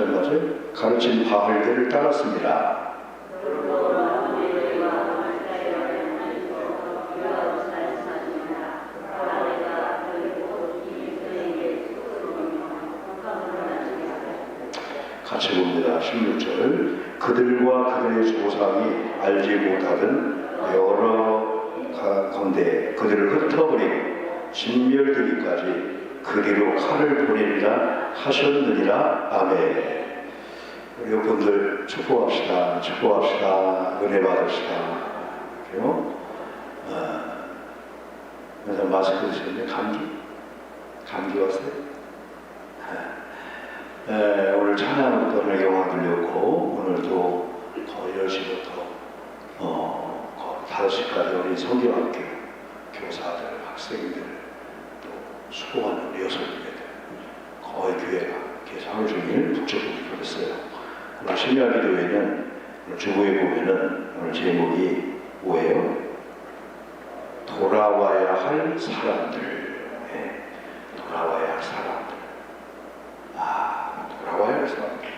맞아요. 가르친 바알들을 따랐습니다. 같이 봅니다. 16절. 그들과 그들의 조상이 알지 못하던 여러 건대 그들을 흩어버리고 진멸되기까지 그리로 칼을 보내리라 하셨느니라. 아멘. 우리 여러분들 축복합시다. 축복합시다. 은혜 받읍시다. 그래요? 그래서 마스크 드시는데 감기 왔어요? 오늘 찬양부터 오늘 영화 들렸고 오늘도 더 10시부터 5시까지 우리 성경학교 교사들, 학생들 또 수고하는 우리 여성님들 거의 교회가 계속 하루 종일 북적북적 그랬어요. 오늘 심야기도회는 주보에 보면은 오늘 제목이 뭐예요? 돌아와야 할 사람들. 돌아와야 할 사람들. 돌아와야 할 사람들.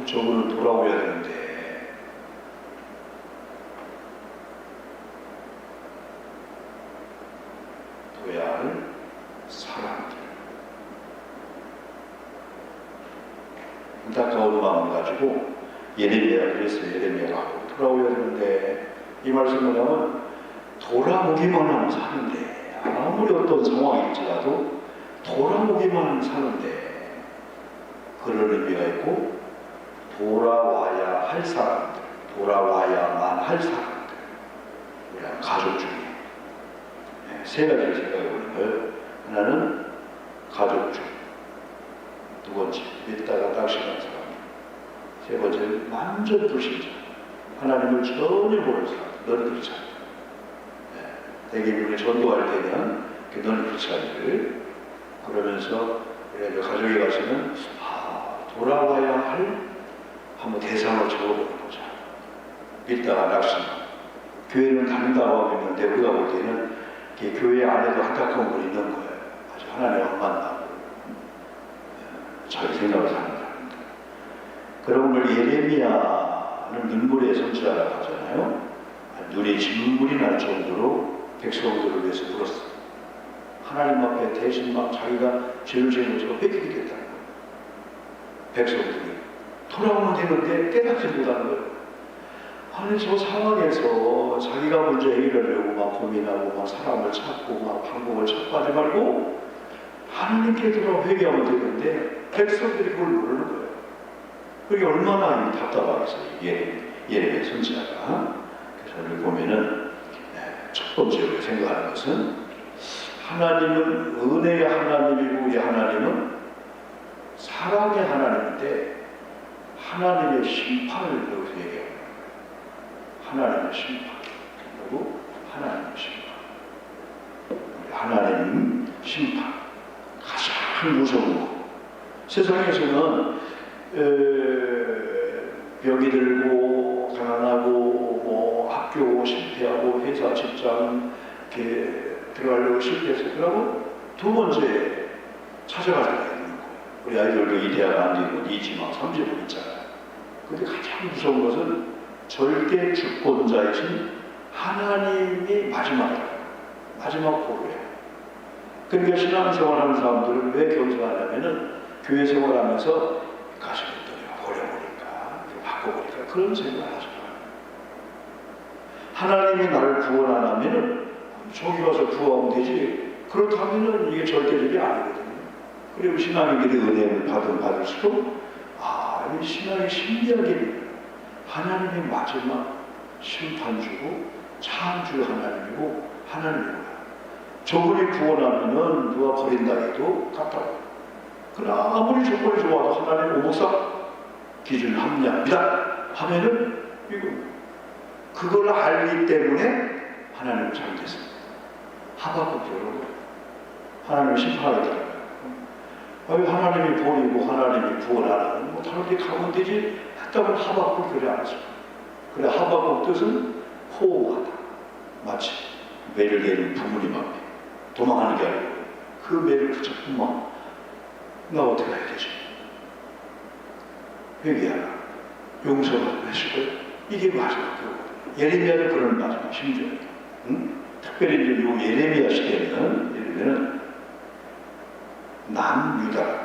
저분은 돌아오야 되는데 돌아와야 할 사람들. 안타까운 마음을 가지고 예레미야가 그랬어요. 예레미야가 돌아오야 되는데 이 말씀을 하면 돌아오기만 하면 사는데 아무리 어떤 상황일지라도 돌아오기만 하면 사는데 그런 의미가 있고 돌아와야 할 사람들, 돌아와야만 할 사람들, 우리 가족 중에 세 가지를 생각해 보는 거예요. 하나는 가족 중, 두 번째 믿다가 낙심한 사람, 세 번째는 완전 불신자, 하나님을 전혀 모르는 사람. 너는 그렇지 않다. 대개 우리 전도할 때는 너는 그렇지 않들 그러면서 우리 가족에 가서는 돌아와야 할 한번 대상을 적어보는 거죠. 믿다가 낙심. 교회는 다닌다고 하고 있는데 우리가 볼 때는 교회 안에도 안타까운 분이 있는 거예요. 아주 하나님 안 만나고 자기 생각을 사는 사람들. 그럼 오늘 예레미야는 눈물의 선지자라고 하잖아요. 눈에 진물이 날 정도로 백성들을 위해서 울었어요. 하나님 앞에 대신 막 자기가 죄를 지은 것처럼 뺏기게 됐다는 거예요. 백성들이 돌아오면 되는데 깨닫지 못하는 거예요. 아니 저 상황에서 자기가 먼저 해결하려고 막 고민하고 막 사람을 찾고 막 방법을 찾고 하지 말고 하나님께 들어 회개하면 되는데 백성들이 그걸 모르는 거예요. 그게 얼마나 답답하겠어요. 예레미야 선지자가. 그래서 오늘 보면은 첫 번째로 생각하는 것은 하나님은 은혜의 하나님이고 우리 하나님은 사랑의 하나님인데 하나님의 심판을 여기서 얘기해요. 하나님의 심판. 그리고 하나님의 심판. 하나님 심판. 가장 무서운 거. 세상에서는 병이 들고 가난하고 뭐 학교 실패하고 회사 직장 이렇게 들어가려고 실패해서 그러고 두 번째 찾아갈 때가 있는 거예요. 우리 아이들도 이 대학 안 되고 2지망 3지망 있잖아요. 근데 가장 무서운 것은 절대 주권자이신 하나님이 마지막이에요. 마지막 고르예요. 그러니까 신앙생활하는 사람들은 왜 경쟁하냐면은 교회 생활하면서 가시겠더니 버려버릴까 바꿔버릴까 그런 생각을 하죠. 하나님이 나를 구원 안 하면은 저기 가서 구하면 되지. 그렇다면은 이게 절대적이 아니거든요. 그리고 신앙인들이 은혜를 받을수록 이 신앙의 신비하게 하나님의 마지막 심판주고 창조 하나님이고 하나님이구나. 저분이 구원하면은 누가 버린다 해도 같다고. 그러나 아무리 조건이 좋아도 하나님 오목사 기준 합리합니다 하면은 이거 그걸 알기 때문에 하나님은 잘못했습니다. 하박국적으로 하나님을 심판하겠다는 거예요. 하나님이 버리고 하나님이 구원하라는 뭐 다른 데 가면 되지 했다고 하박국 그래 안 했습니다. 그래 하박국 뜻은 호응하다. 마치 매를 내는 부모님 앞에 도망하는 게 아니고 그 매를 그쳐 엄마 나 어떻게 해야 되지? 회개하라, 용서하시고, 이게 마지막 교훈. 예레미야는 그런 마지막 심정. 특별히 이제 요 예레미야 시대는 예를 들면 남유다,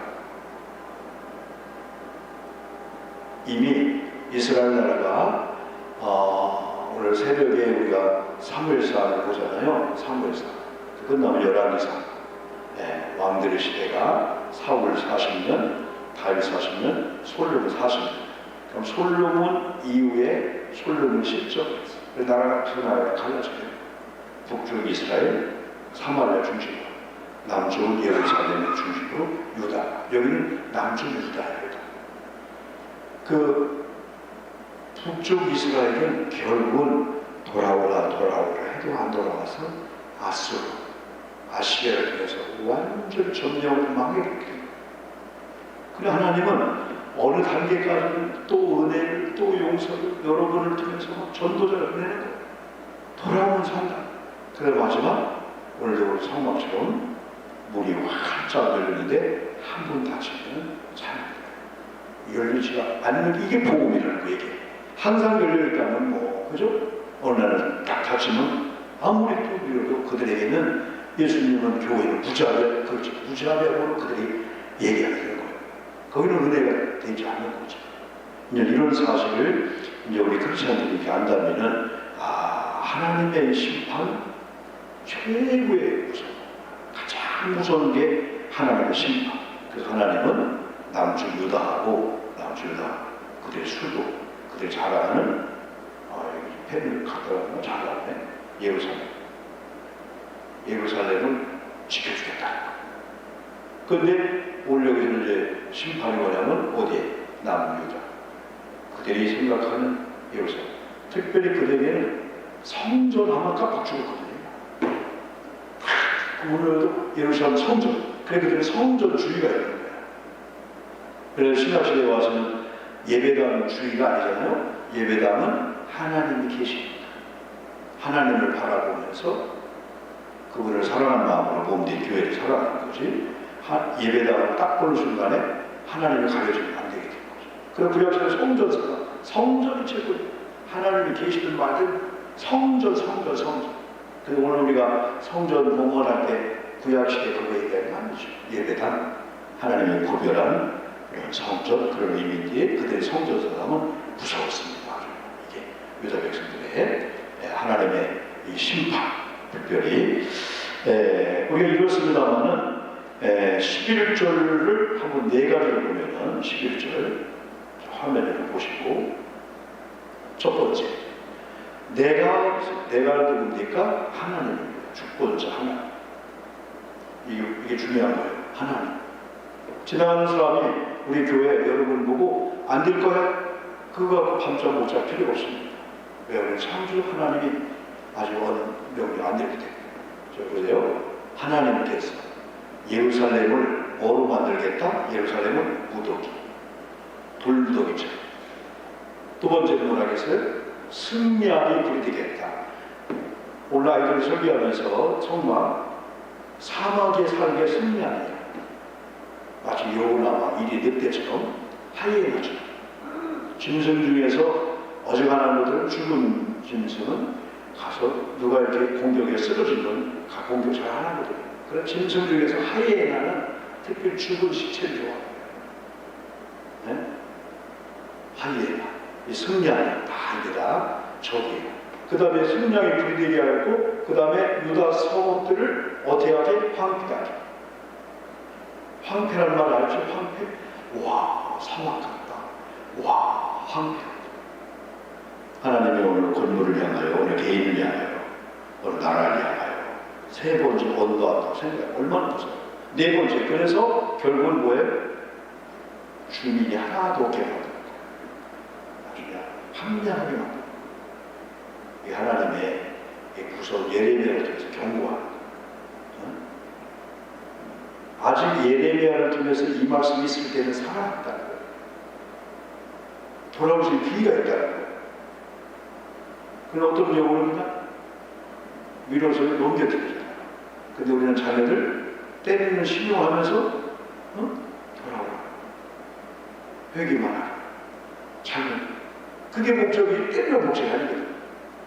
이미 이스라엘 나라가 오늘 새벽에 우리가 사무엘상을 보잖아요. 사무엘상. 끝나면 열왕기상. 왕들의 시대가 사울 40년, 다윗 40년, 솔로몬 40년. 그럼 솔로몬 이후에 솔로몬 실정했어요. 나라가 두 나라가 갈라져요. 북쪽 이스라엘, 사마리아 중심으로, 남쪽 예루살렘의 중심으로 유다. 여기는 남쪽 유다예요. 그 북쪽 이스라엘은 결국은 돌아오라 해도 안 돌아와서 아수르, 아시리아를 통해서 완전 점령을 망해버려요. 그래 하나님은 어느 단계까지는 또 은혜를, 또 용서를 여러분을 통해서 전도자를 보내는 거예요. 돌아오는 성당. 그래 마지막 오늘도 우리 성막처럼 문이 활짝 열리는데 한 번 닫히면 찬양돼요. 열리지가 않는 이게 복음이라는 거. 이게 항상 열려있다면 뭐 그죠? 어느 날은 딱 닫히면 아무리 또 밀어도 그들에게는 예수님은 교회는 무자비하, 그렇죠, 무자비하고 그들이 얘기하게 되는 거예요. 거기는 은혜가 되지 않는 거죠. 이제 이런 사실을 이제 우리 크리스천들이 이렇게 안다면은 하나님의 심판 최고의 무서운, 가장 무서운 게 하나님의 심판. 그래서 하나님은 남쪽 유다하고 남쪽 유다 그들의 수도, 그들이 자라는 펜을 갖다 놓으면 자라네. 예루살렘을 지켜주겠다. 그런데 오늘 여기서는 이제 심판이 뭐냐면 어디에? 남유다. 그들이 생각하는 예루살렘. 특별히 그들에게는 성전 하나 깜빡 죽었거든요. 오늘도 예루살렘 성전. 그래 그들은 성전주의가 있는 거야. 그래서 신약시대에 와서는 예배당 주의가 아니잖아요. 예배당은 하나님이 계십니다. 하나님을 바라보면서 그분을 사랑하는 마음으로 몸된 교회를 사랑하는 거지. 예배당을 딱 보는 순간에 하나님을 가려주면 안 되게 되는 거죠. 그래서 구약시대 성전사가 성전이 최고예요. 하나님이 계시든 말든 성전. 그래서 오늘 우리가 성전 봉헌할 때 구약시대 그거 얘기하는 거 아니죠. 예배당, 하나님의 구별한 그런 성전, 그런 의미인데 그들의 성전사람은 무서웠습니다. 이게 유다 백성들의 하나님의 이 심판, 특별히 우리가 이렇습니다만은 11절을 한번 네 가지를 보면은 11절 화면을 보시고 첫 번째 내가 누굽니까? 하나님입니다. 주권자 하나님. 이게 중요한 거예요. 하나님. 지나가는 사람이 우리 교회 여러분 보고 안 될 거야? 그거 밤잠 못 잘 필요가 없습니다. 왜냐하면 창조 하나님이 아주 명령 안 되기 때문에. 저 보세요. 하나님께서 예루살렘을 뭐로 만들겠다? 예루살렘을 무더기, 돌무더기처럼. 두 번째는 뭐라 했어요? 승리하게 부리되겠다. 오늘 아이들이 설교하면서 정말 사막에 살게 승리하느냐. 마치 여우나와 이리 늑대처럼 하이에나처럼. 짐승 중에서 어지간한 것들은 죽은 짐승은 가서 누가 이렇게 공격에 쓰러지면 공격 잘 안 하거든요. 그런 짐승 중에서 하이에나는 특별히 죽은 시체를 좋아해요. 네? 하이에나. 이 승리하는 다 이게 다 적이에요. 그 다음에 승량이 부리되게 하였고, 그 다음에 유다 성읍들을 어떻게 하게? 황폐하게. 황폐란 말 알죠? 황폐? 와, 사막 같다. 와, 황폐하다. 하나님이 오늘 건물을 향하여, 오늘 개인을 향하여, 오늘 나라를 향하여 세 번째 언도한다고 생각해요. 얼마나 무서워요. 네 번째, 그래서 결국은 뭐예요? 주민이 하나도 없게 만드는 거예요. 나중에 합리하게 만드는 거예요. 이 하나님의 무서운 예레미야를 통해서 경고하는 거예요. 아직 예레미야를 통해서 이 말씀이 있을 때는 살아있다는 거예요. 돌아오실 기회가 있다는 거예요. 그건 어떤 경우는 위로서를 넘겨드리잖아요. 근데 우리는 자녀들 때리는 신용하면서 돌아오라. 회개만 하라. 자기는 그게 목적이 때리는 목적이 아니거든.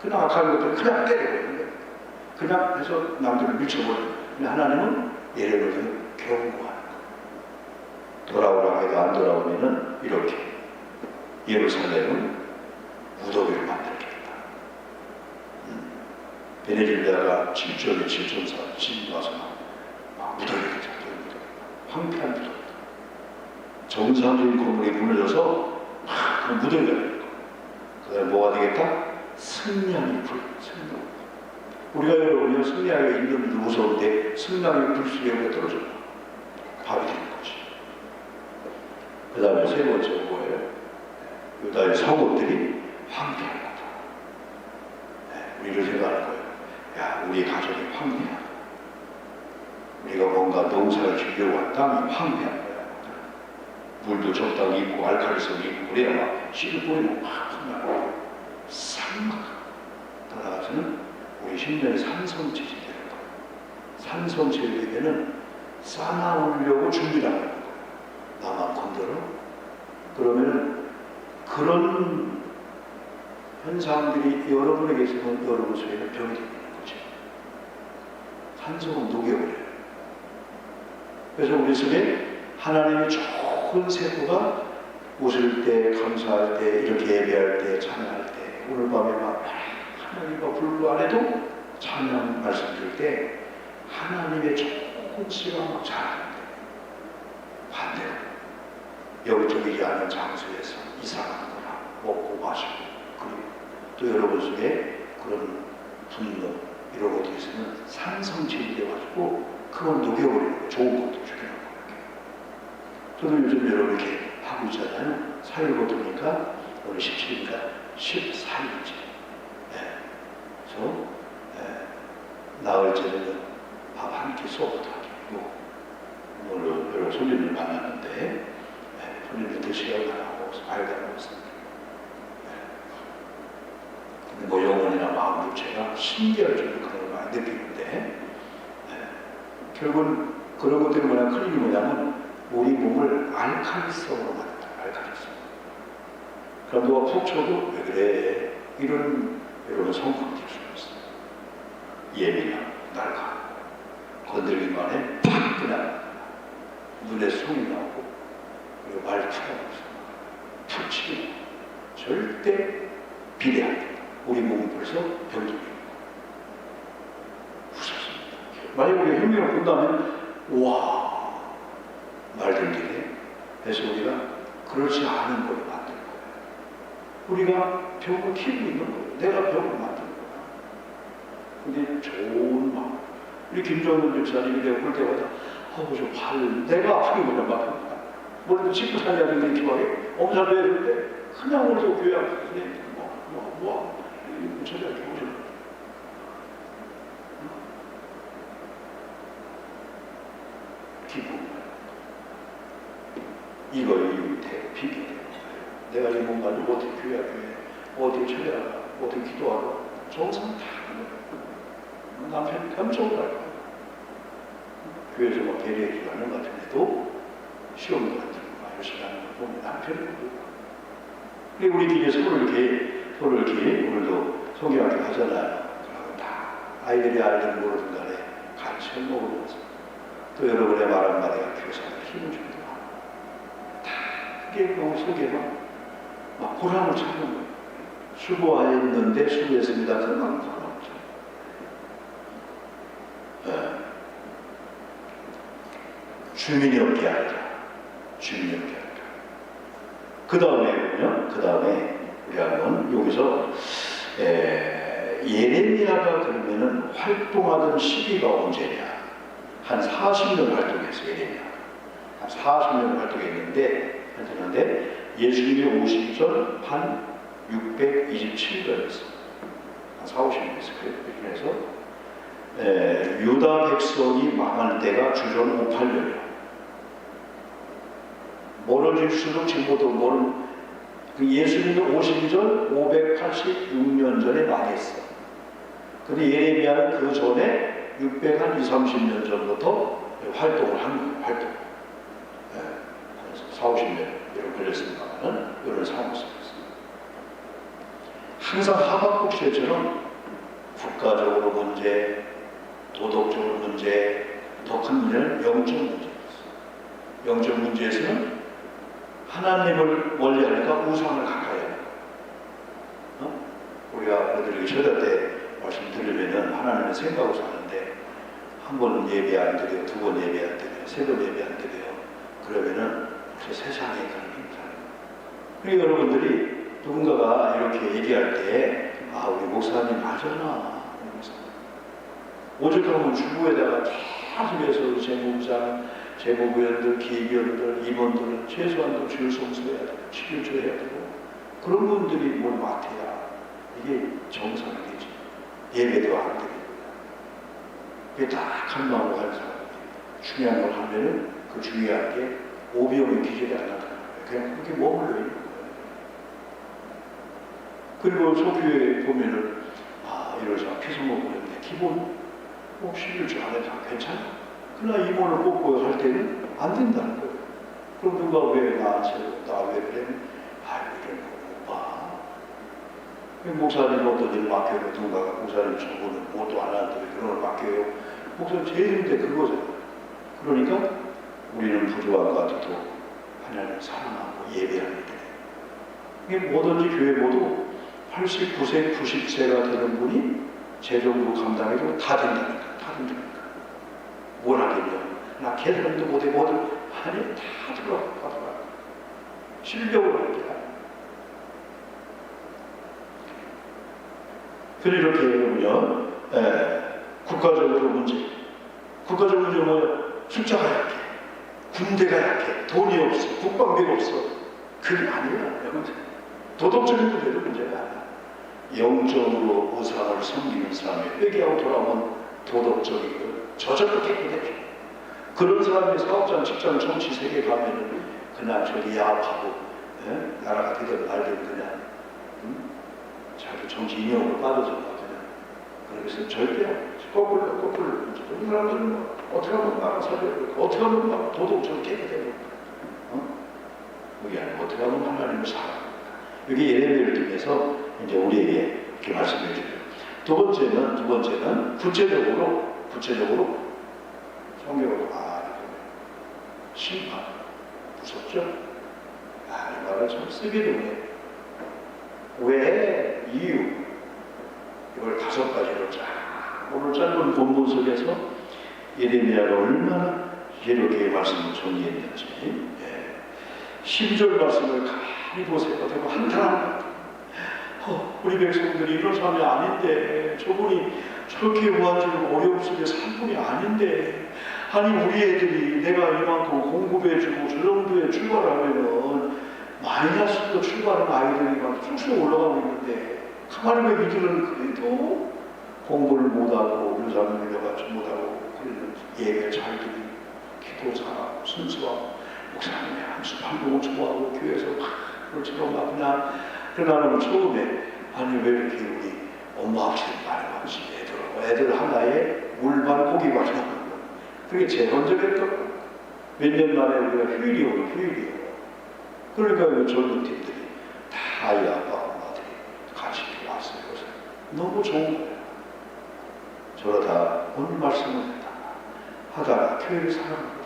그냥 악한 것들 그냥 때려버리는 거예요. 그냥 해서 남들을 미쳐버리는 거예요. 근데 하나님은 예레미야를 경고하는 거예요. 돌아오라고 해도 안 돌아오면은 이렇게 예루살렘은 무더기를 만들겠다. 베네질리아가 7절에 7.4 지진 와서 막 무더기를 잡는 황폐한 무더기. 정상적인 건물이 무너져서 막 무더기가 되는 거예요. 그 다음에 뭐가 되겠다? 승량이 불. 승량. 우리가 여러분요 승량이 있는 일도 무서운데 승량이 불수령에 떨어져요. 밥이 되는 거지. 그 다음에 세 번째 뭐예요? 유다의 성읍들이 황폐한 거다. 우리를 생각하는 거예요. 야, 우리 가족이 황폐하다. 우리가 뭔가 농사를 지으려고 한 땅이 황폐한 거야. 물도 적당히 있고 알칼리성이 있고 그래야 막 씨를 뿌리면 막 황폐하고 산막 따라가서는 우리 심령이 산성체질이 되는 거예요. 산성체질에게는 쌓아놓으려고 준비를 하는 거예요. 나만 건드려? 그러면 그런 현상들이 여러분에게 있으면 여러분 속에는 병이 되는 거죠. 산성은 녹여버려요. 그래서 우리 속에 하나님의 좋은 세포가 웃을 때, 감사할 때, 이렇게 예배할 때, 찬양할 때, 오늘 밤에 막 하나님과 불구 안 해도 찬양 말씀 드릴 때 하나님의 좋은 씨가 막 자라는데 반대로 영적이지 않은 장소에서 이상한 거나 먹고 마시고 그리고 또 여러분 속에 그런 분노 이런 것도 있으면 산성체이 돼가지고 그걸 녹여버리는 거예요. 좋은 것도 죽여놓은 거예요. 저는 요즘 여러분 이렇게 하고 있잖아요. 4일 보니까 오늘 17일이니까 14일째. 그래서 나흘 전에는 밥 한 끼 쏘고도 하고 오늘 여러 손님을 만났는데 손님들 드시라고 하고 알다고 했습니다. 근데 뭐 영혼이나 마음 부채가 신기할 정도로 그런 걸 많이 느끼는데 결국은 그런 것들이 뭐냐 큰 힘이 뭐냐면 우리 몸을 알칼리성으로 만든다. 알칼리성. 그럼 누가 푹 쳐도 왜 그래 이런 여러분 성품이 될 수가 있어요. 예민한 날가 건드리기만 해 팍 그냥 눈에 송이 나오고 그리고 말투가 없어 툭 치고 절대 비대합니다. 우리 몸은 벌써 병들입니다. 무섭습니다. 만약 우리가 혁명을 본다면 와 말들 되네. 그래서 우리가 그렇지 않은 걸 만든 거예요. 우리가 병을 키우고 있는 거예요. 내가 병을 만든 거야. 근데 좋은 마음. 우리 김정은 집사님이 내가 볼 때마다 저 발, 내가 아프게 보면 막 머리도 짚고 살려야 되는 기막에 엄살도 해야 되는데 그냥 오늘도 교회 앞에 그냥 저자 이렇게 오셔. 기분. 이거 이유태 비교돼요. 내가 이 몸 가지고 어떻게 교회 앞에 어떻게 찾아가 어떻게 기도하고 정상 다 하는 거예요. 남편이 깜짝 놀라요. 교회에서 막 배려해주지 않는 것 같은데도 시험도 안 들고 막 열심히 하는 걸 보면 남편이 그러고. 근데 우리끼리 서로 이렇게 오늘도 성경학교 하잖아요. 그러고 다 아이들이 알든 모르든 간에 같이 먹으면서 또 여러분의 말 한마디가 교사를 힘을 주기도 하고 다 그게 너무 속에 막 보람을 찾는 거예요. 수고하였는데 수고했습니다. 그만 보람없죠. 주민이 없게 하리라. 주민이 없게 하리라. 그 다음에 우리 한번 여기서 예레미야가 그러면은 활동하던 시기가 언제냐? 한 40년 활동했어요. 예레미야가 한 40년 활동했는데 예수님이 오시기 전 한 627년이었어요. 한 4, 50년 했어요. 그래서 유다 백성이 망할 때가 주전 58년이에요. 멀어질수록 지금부터 예수님이 오시기 전 586년 전에 망했어. 근데 예레미야는 그 전에 630년 전부터 활동을 한 거예요. 활동. 4, 50년 이렇게 걸렸습니다만은 이런 상황 속에서. 항상 하박국 시대처럼 국가적으로 문제, 도덕적으로 문제, 더 큰 문제는 영적 문제였어요. 영적 문제에서는 하나님을 멀리하니까 우상을 가까이 하는 거예요. 우리가 어른들에게 제사 때 말씀 들으면은 하나님을 생각하고 사는데 한 번 예배 안 드려요, 두 번 예배 안 드려요, 세 번 예배 안 드려요. 그러면은 세상에 가는 힘들어요. 그러니까 여러분들이 누군가가 이렇게 얘기할 때 아, 우리 목사님 하잖아. 오죽하면 주부에다가 계속해서 제목장, 제목위원들, 기획위원들, 임원들은 최소한도 주일 성수해야 되고 치료줘야 되고 그런 분들이 뭘 맡아야 이게 정상이겠지. 예배도 안 되고 그게 딱 한 마음으로 하는 사람이 중요한 걸 하면은 그 중요한 게 오병의 기절이 안 나타나는 거예요. 그냥 그렇게 머물러 있는 거예요. 그리고 소교에 보면은 아 이런 사람 피서먹고 있는데 기본 11주 안에 다 괜찮아. 그러나 임원을 뽑고 할 때는 안 된다는 거예요. 그럼 누가 왜 나한테 나 왜 그래? 아이고 이런 거 못 봐. 목사님 어떤 일 맡겨요. 누군가가 목사님 저거는 뭐도 안 하는데 그런 걸 맡겨요. 목사님 제일 힘든 게 그거잖아요. 그러니까 우리는 부족한 것 같아도 하나님을 사랑하고 예배합니다. 이게 뭐든지 교회 모두 89세, 90세가 되는 분이 재정부 감당해도 다 된다니까. 다 된다니까. 뭘 하겠냐. 나 계산도 못해, 뭐든. 아니, 다 들어가. 실력으로 하는 게 아니야. 그래, 이렇게 보면, 국가적으로 문제. 국가적 문제는 뭐야? 숫자가 약해. 군대가 약해. 돈이 없어. 국방비가 없어. 그게 아니야. 도덕적인 문제도 문제가 아니야. 영적으로 우상을 섬기는 사람이 회개하고 돌아오면 도덕적인 걸 저절로 깨끗해져. 그런 사람이 사업장, 직장, 정치 세계 가면은 그냥 저기 야합하고 나라가 되든 말든 그냥 자기 정치 인형으로 빠져서 그냥 그래서 절대 거꾸로 이 사람들은 뭐 어떻게 하면 나라 살려야 될까? 어떻게 하면 막 도덕적으로 깨끗해야 될까? 그게 아니고 어떻게 하면 하나님을 사랑할까? 여기 예레미야를 통해서 이제 우리에게 이렇게 말씀해 주고요. 두 번째는 구체적으로 성경으로 심판 무섭죠? 이 말을 참 쓰기도 해. 왜? 이유 이걸 5가지로 오늘 짧은 본문 속에서 예레미야가 얼마나 이렇게 말씀을 정리했는지 12절 말씀을 가만히 보세요. 되고 한탄합니다. 우리 백성들이 이런 사람이 아닌데 저분이 저렇게 무한지로 어려움 속에 살 분이 아닌데 아니 우리 애들이 내가 이만큼 공급해주고 저 정도에 출발하면은 마이너스로 출발하는 아이들이 막 쑥쑥 올라가고 있는데 가만히 왜 이들은 그래도 공부를 못하고 유산을 밀려가지고 못하고 그러는 예배를 잘 드리고 기도 잘하고 순수하고 목사님의 한수 팔고 좋아하고 교회에서 막 그렇지만 막 그냥 그러나는 처음에 아니 왜 이렇게 우리 엄마 아버지들 말하지 애들 하나에 물반 고기가 나는 거야. 그게 제일 먼저 됐던 몇 년 만에 우리가 휴일이 오고 그러니까 그 젊은 팀들이 다 아이 아빠 엄마들이 같이 왔어요. 그래서 너무 좋은 거예요. 저러다 오늘 말씀을 했다 하다가 교회를 사랑합니다.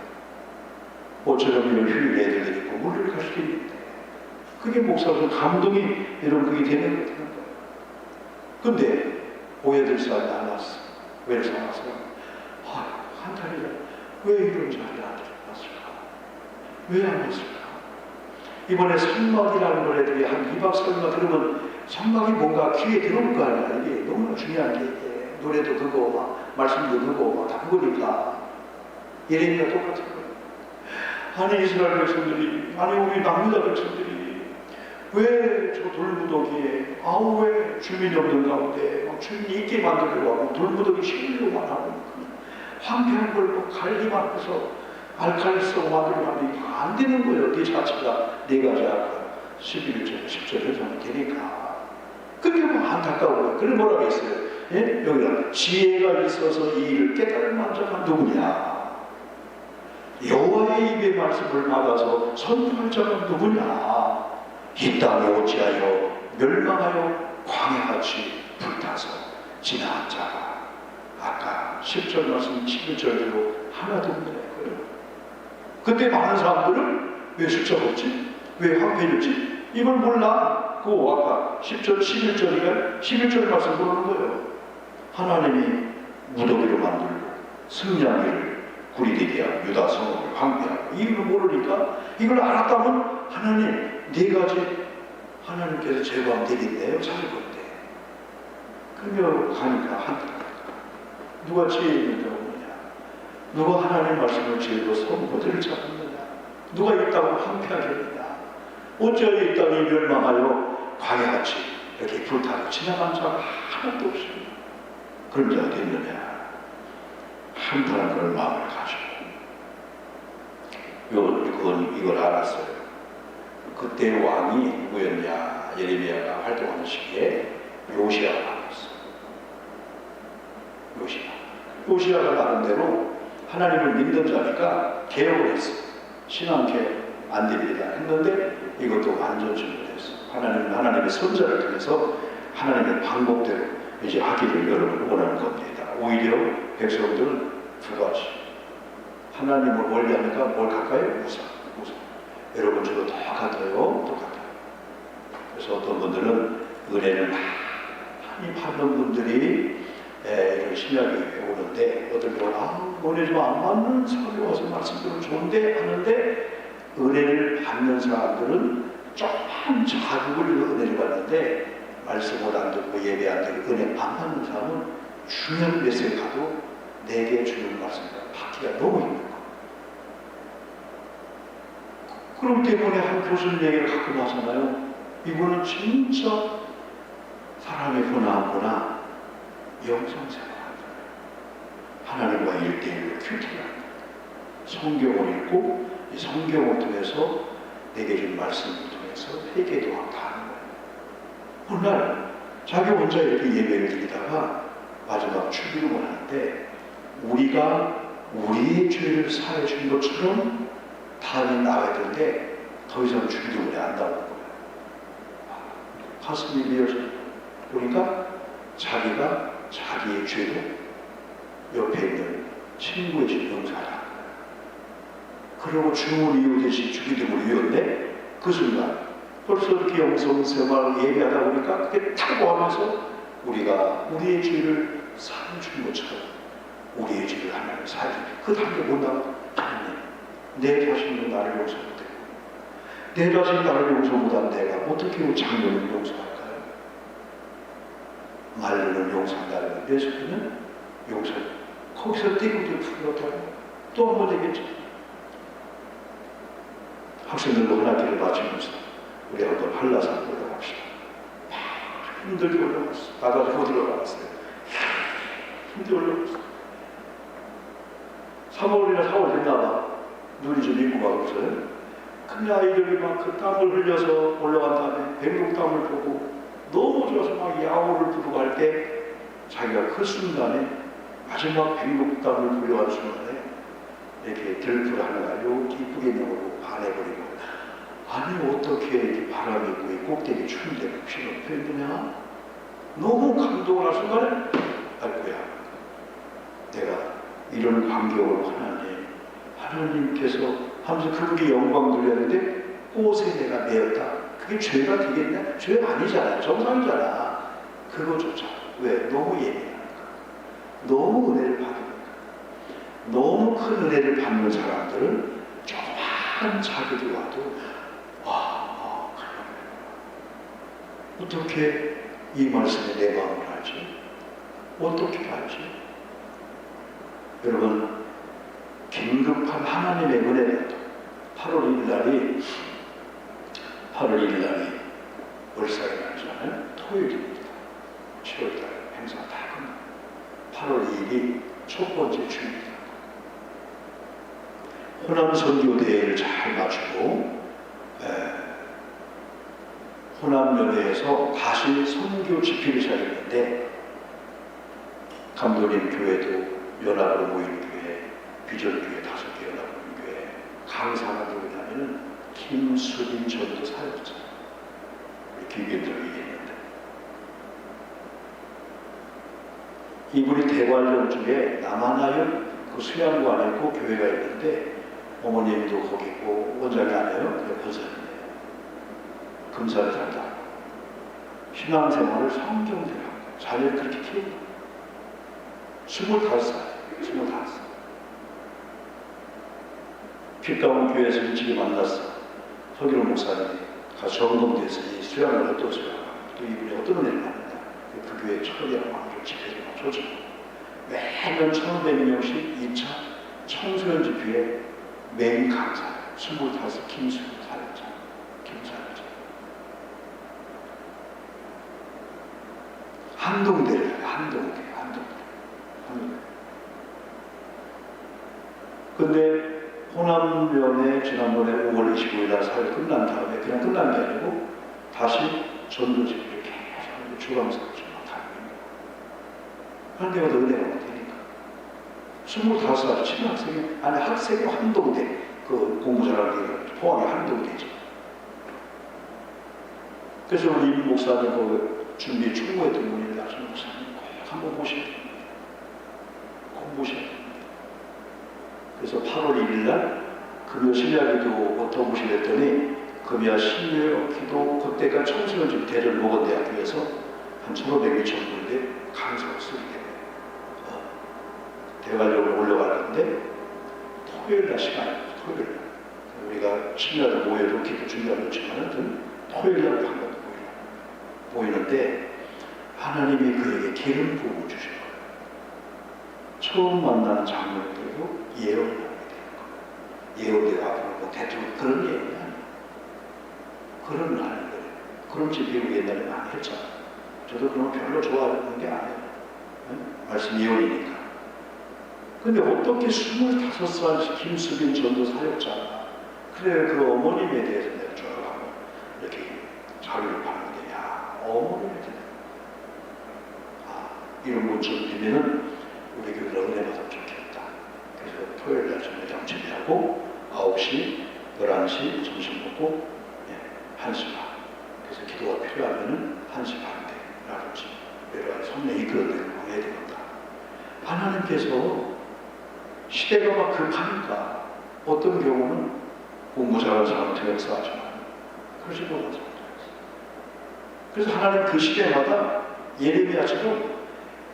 모처럼 이런 휴일 애들이 있고 물을 갈 수 있는데 그게 목사로서 감동이 이런 그게 되는 거예요. 근데 오해될 사람이 안 왔어. 왜 이렇게 안 왔어? 한 달이라 왜 이런 자리에 안 왔을까? 왜 안 왔을까? 이번에 선막이라는 노래들이 한 2박 3일만 들으면 선막이 뭔가 귀에 들어올 거 아니야. 이게 너무나 중요한 게 노래도 그거 막 말씀도 그거 막 다 그거니까 예레미야 똑같은 거예요. 아니 이스라엘 백성들이 아니 우리 남유다 백성들이 왜 저 돌무더기에 왜 주민이 없는 가운데 막 주민이 있게 만들려고 하고 돌무더기 심으려고만 하고 황폐한 걸 갈림 앞에서 알칼리성 만들려고 하는데 안 되는 거예요. 네 자체가 네 가지 아까 11절 10절에서 하면 되니까 그게 뭐 안타까운 거예요. 그래 뭐라고 했어요? 예? 여기가 지혜가 있어서 이 일을 깨달을 만자가 누구냐? 여호와의 입의 말씀을 받아서 선포할 자가 누구냐? 이 땅이 어찌하여 멸망하여 광야같이 불타서 지나간 자가 아까 10절 말씀 11절대로 하나도 없는 거예요. 그때 많은 사람들은 왜 숫자가 없지? 왜 황폐해졌지? 이걸 몰라. 그 아까 10절 11절이가 11절 말씀 보는 거예요. 하나님이 무더기로 만들고 승냥이를 구리되게 하고 유다 성읍을 황폐하고 이걸 모르니까 이걸 알았다면 하나님 네 가지 하나님께서 제거하면 되겠네요. 찾을 건데 그러면 가니까 누가 지혜 있는 자가 없느냐? 누가 하나님 말씀을 지혜로 성도들을 잡느냐? 누가 이 땅을 황폐하게 했느냐? 어찌하여 이 땅이 멸망하여 광야같이 이렇게 불타고 지나간 자가 하나도 없습니다. 그런 자가 됐느냐? 한탄한 그런 마음을 가지고 이걸 알았어요. 그때 왕이 누구였냐? 예레미야가 활동하는 시기에 요시야가 나왔어요. 요시야가 나름대로 하나님을 믿는 자니까 개혁을 했어요. 신앙개혁 안 됩니다 했는데 이것도 완전 잘못했어요. 하나님은 하나님의 선자를 통해서 하나님의 방법대로 이제 하기를 여러분 원하는 겁니다. 오히려 백성들은 두 가지. 하나님을 멀리하니까 뭘 갈까요? 우상. 여러분 저도 똑같아요. 그래서 어떤 분들은 은혜를 많이 받는 분들이 이런 신약에 오는데 어떤 분은 은혜 좀 안 받는 사람이 와서 말씀 들으면 좋은데 하는데 은혜를 받는 사람들은 조금 자극을 은혜를 받는데 말씀을 안 듣고 예배 안 듣고 은혜 안 받는 사람은 중요한 메시지 가도 내게 주는 말씀을 받기가 너무 힘들고 그럼 때문에 한 교수님 얘기를 가끔 하잖아요. 이분은 진짜 사람의 보나 영성생활을 하나님과 1대1로 큐티를 성경을 읽고 이 성경을 통해서 내게 준 말씀을 통해서 회개도 하고 다 하는 거예요. 어느 날 자기 혼자 이렇게 예배를 드리다가 마지막 주기도를 하는데 우리가 우리의 죄를 사해 준 것처럼 다음에 나와야 되는데 더 이상 주기도문에 안 나오는 거예요. 가슴이 미어져 보니까 자기가 자기의 죄도 옆에 있는 친구의 죄 용서하라. 그리고 주문이 이어지시 주기도문을 이었는데 그 순간 벌써 이렇게 영성생활 예배하다 보니까 그게 타고 하면서 우리가 우리의 죄를 사해 준 것처럼 우리의 죄를 하나님 사해 준 그 단계 못 나가. 하나님 내 자신도 나를 용서 못했고 내 자신이 나를 용서 못한 내가 어떻게 장로를 용서할까요? 말로는 용서한다는 내 속에는 용서 거기서 띠구띠 풀렸다고 또 한 번 되겠죠. 학생들도 하나님을 마치면서 우리 한번 한라산 올라갑시다. 힘들게 올라갔어. 나도 못 올라갔어요. 힘들게 올라갔어. 3월이나 4월 됐나봐. 눈이 좀 있고 막 그랬어요. 근데 아이들이 막 그 땀을 흘려서 올라간 다음에 백록담을 보고 너무 좋아서 막 야호를 부르고 할 때 자기가 그 순간에 마지막 백록담을 불려간 순간에 이렇게 들풀 하나가 이렇게 이쁘게 나오고 반해버리고 아니 어떻게 이렇게 바람이 있고 이 꼭대기 추운데 혹시 옆에 있느냐? 너무 감동을 할 순간에 아이고야 내가 이런 광경을 하나님께서 하면서 그분께 영광 돌렸는데 꽃에 내가 매었다. 그게 죄가 되겠냐? 죄 아니잖아. 정상이잖아. 그거조차 왜? 너무 예민하니까. 너무 은혜를 받으니까. 너무 큰 은혜를 받는 사람들은 조그마한 자극이 와도 어떻게 이 말씀에 내 마음을 알지? 어떻게 알지? 여러분 긴급한 하나님의 은혜라도 8월 1일 날이 월삭의 날이잖아요. 토요일입니다. 7월달 행사 다 끝나고 8월 2일이 첫 번째 주입니다. 호남 선교대회를 잘 마치고 호남연회에서 다시 선교 집회를 시작했는데 감독님 교회도 연합으로 모이는 교회, 비전교회 5개 연합으로 모이는 교회, 강사가 들고 다니는 김수빈 전도사였죠. 우리 김견정이 얘기했는데 이분이 대관령 쪽에 남한하연 그 수양관에 있고 교회가 있는데 어머님도 거기 있고 원장이 아니에요. 그냥 권사님이에요. 금사를 살다 신앙생활을 성경대로 자녀를 그렇게 키우고 25살 핏가운 교회에서 일찍이 만났어. 서기로 목사님이 가서 점검돼서 이 수양을 어떠세요? 또 이분이 어떤 은혜를 받는다. 그 교회 철이랑 왕족 집회를 조정 매년 1,500명씩 2차 청소년 집회에 메인 강사 25 김수현 사역자 김사역자 한동대를 한동대 근데 호남면에 지난번에 5월 25일 날 사회 끝난 다음에 그냥 끝난 게 아니고 다시 전도집을 계속 주방사를 좀 하고 있는 거예요. 그런데 은혜가 되니까 25살 초등학생이 아니 학생이 한동대 그 공부 잘하는 게 포항의 한동대죠. 그래서 우리 임 목사님 그 준비 충고했던 분이 나중에 목사님 꼭 한번 보셔야 됩니다. 꼭 보셔야 됩니다. 그래서 8월 1일 날 금요 신야기도 더 보시랬더니 금요 신야 기도 그때가 청소년 집회를 목원대학교에서 한 1,500명 정도인데 강사로 쓰게 돼요. 대관령으로 올라가는데 토요일 날 시간이에요. 토요일 날 우리가 신야를 모여도 기도 준비하고 있지만은 토요일 날 방금 보이는데 하나님이 그에게 기름 부음을 주신 거예요. 처음 만나는 장면들도 예언을 하게 되는 거예요. 예언대가 앞으로 뭐 대통령 그런 예언이 아니에요. 그런 하는 거예요. 그런 집회를 옛날에 많이 했잖아요. 저도 그런 거 별로 좋아하는 게 아니에요. 말씀 예언이니까. 근데 어떻게 25살 김수빈 전도 사역자가 그래 그 어머님에 대해서 내가 쭉 이렇게 자료를 봤는데 야 어머님에 대해서 이런 것좀 되면은 우리 교회를 은혜 받으면 좋겠다. 그래서 토요일 날 저녁 준비하고 9시, 11시 점심 먹고 1시 반. 그래서 기도가 필요하면은 1시 반대라든지 여러 가지 성령 이끌어내고 해야 되겠다. 하나님께서 시대가 막 급하니까 어떤 경우는 공부 잘하는 사람한테 역사하지만 그러지 못하는 사람한테 역사. 그래서 하나님 그 시대마다 예레미야처럼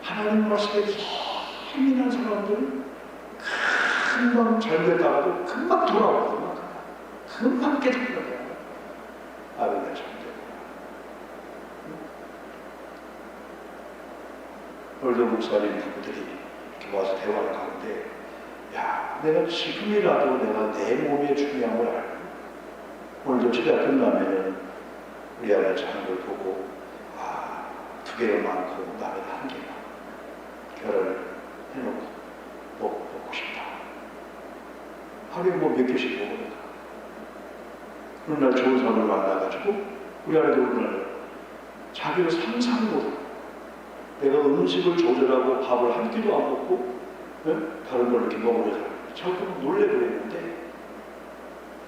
하나님 말씀에 예민한 사람들은 금방 잘못했다가도 금방 돌아오거든요. 금방 깨닫거든요. 아버지가 잘못했구나. 오늘도 목사님 부부들이 이렇게 와서 대화를 하는데 야 내가 지금이라도 내가 내 몸의 중요한 걸 알고 오늘도 집에 끝나면 우리 아버지 하는 걸 보고 2개가 많고 나는 1개가 결혼을 해놓고 먹고 싶다. 하루에 뭐 몇 개씩 먹으니까. 그런 날 좋은 사람을 만나가지고 우리 아이도 그날 자기를 상상 못하고 내가 음식을 조절하고 밥을 한 끼도 안 먹고 다른 걸 이렇게 먹으려고 자꾸 놀래버렸는데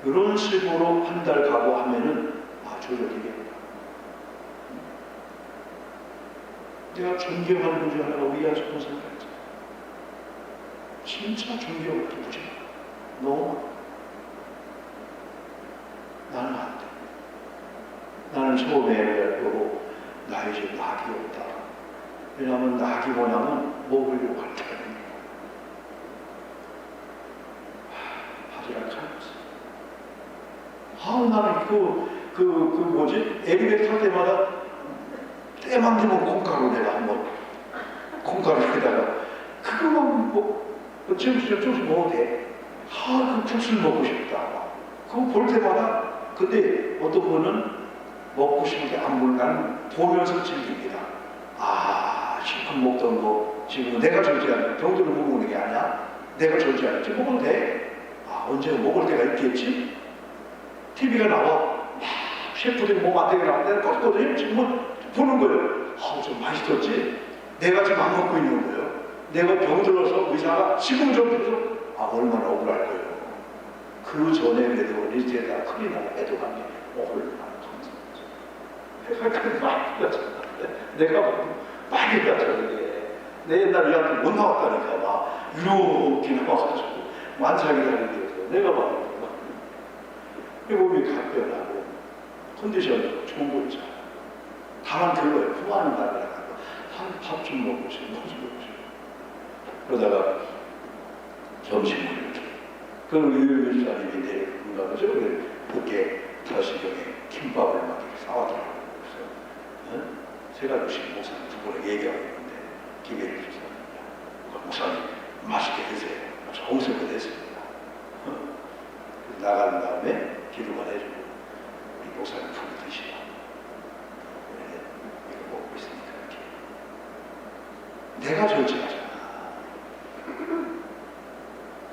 이런 식으로 한 달 가고 하면은 조절되겠구나. 내가 존경하는 분 중에 하나가 우리 아주 본사님이었죠. 진짜 존경을 기쁘지. 너무 나는 안 돼. 나는 처음에 보고 나 이제 낙이 없다. 왜냐하면 낙이 뭐냐면 먹으려고 할 때가 됩니다. 하지 않잖아. 나는 뭐지? 엘리베이터 탈 때마다 때만 되면 콩가루 내가 한번 콩가루에다가 그거만 조금씩 먹어도 돼. 그 국수를 먹고 싶다. 그거 볼 때마다 근데 어떤 분은 먹고 싶은 게 안 보면 보면서 즐깁니다. 실컷 먹던 거 지금 내가 절제하는 병들을 못 먹는 게 아니야. 내가 절제하는 지금 먹어도 돼. 언제 먹을 때가 있겠지? TV가 나와. 셰프들이 뭐 만들게 나오는데 껐거든요. 지금 보는 거예요. 좀 맛있었지? 내가 지금 안 먹고 있는 거예요. 내가 병들어서 의사가 지금 좀 해서 얼마나 억울할 거예요. 그 전에 그래도 리스트에다 큰일 나면 애도 관계 얼마나 감사하지. 내가 많이 갔잖아. 내가 많이 갔잖아. 내 옛날에 이 학교 못 나왔다니까 막 이렇게 나와가지고 만삭이 다니면서 내가 막 몸이 각별하고 컨디션도 좋은 거 있잖아. 다만 그거에 후하는 날이라고 밥 좀 먹고 싶어, 뭐 좀 먹고 싶어. 그러다가 점심을 그럼 유일사님이 내려가 보죠. 그렇게 5시경에 김밥을 막 이렇게 싸왔더라고요. 그래서 제가 주신 목사님 두 분에게 얘기하고 있는데 기회를 주셨어요. 목사님 맛있게 드세요. 정성을 냈습니다. 나간 다음에 기도만 해주고 우리 목사님 푹 드시라. 이거 먹고 있으니까 이렇게 내가 절제하잖아.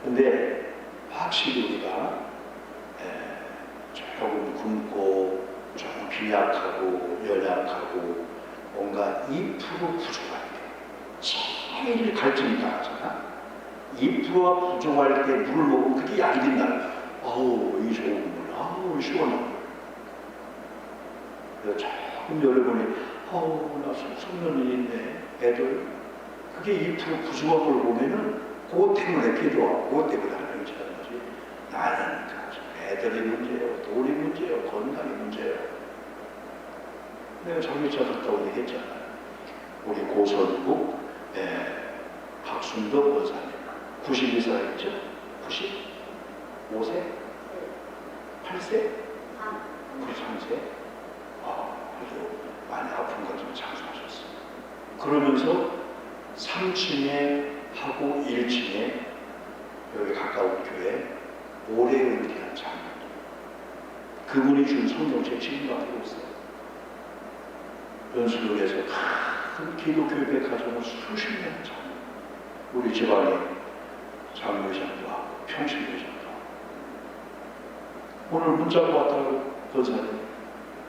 근데 확실히 우리가 조금 굶고 조금 빈약하고 연약하고 뭔가 2% 부족할 때 제일 갈증이 나잖아. 2%가 부족할 때 물을 먹으면 그게 약이 된다. 아우 이 좋은 물, 아우 시원한 물. 그래서 조금 여러분이 아우 나 속는 일이 있네 애들 그게 2% 부족한 걸 보면은 그것 때문에 기도하고 그것 때문에 하나님 찾는 거지. 나는 애들이 문제예요, 돌이 문제예요, 건강이 문제예요. 내가 정유차 갔다고 얘기했잖아요. 우리 고선국 박순덕 원사님 92살이죠? 95세? 8세? 93세? 아주 많이 아픈 걸 좀 장수하셨어요. 그러면서 3층에 하고 1층에 여기 가까운 교회 오래 은퇴한 장로님 그분이 준 성경책 지금 가지고 있어요. 연수동에서 큰 기독교 백화점을 수십 년 장로 우리 집안에 장로회장도 하고 평신회장도 하고 오늘 문자가 왔다고 권사님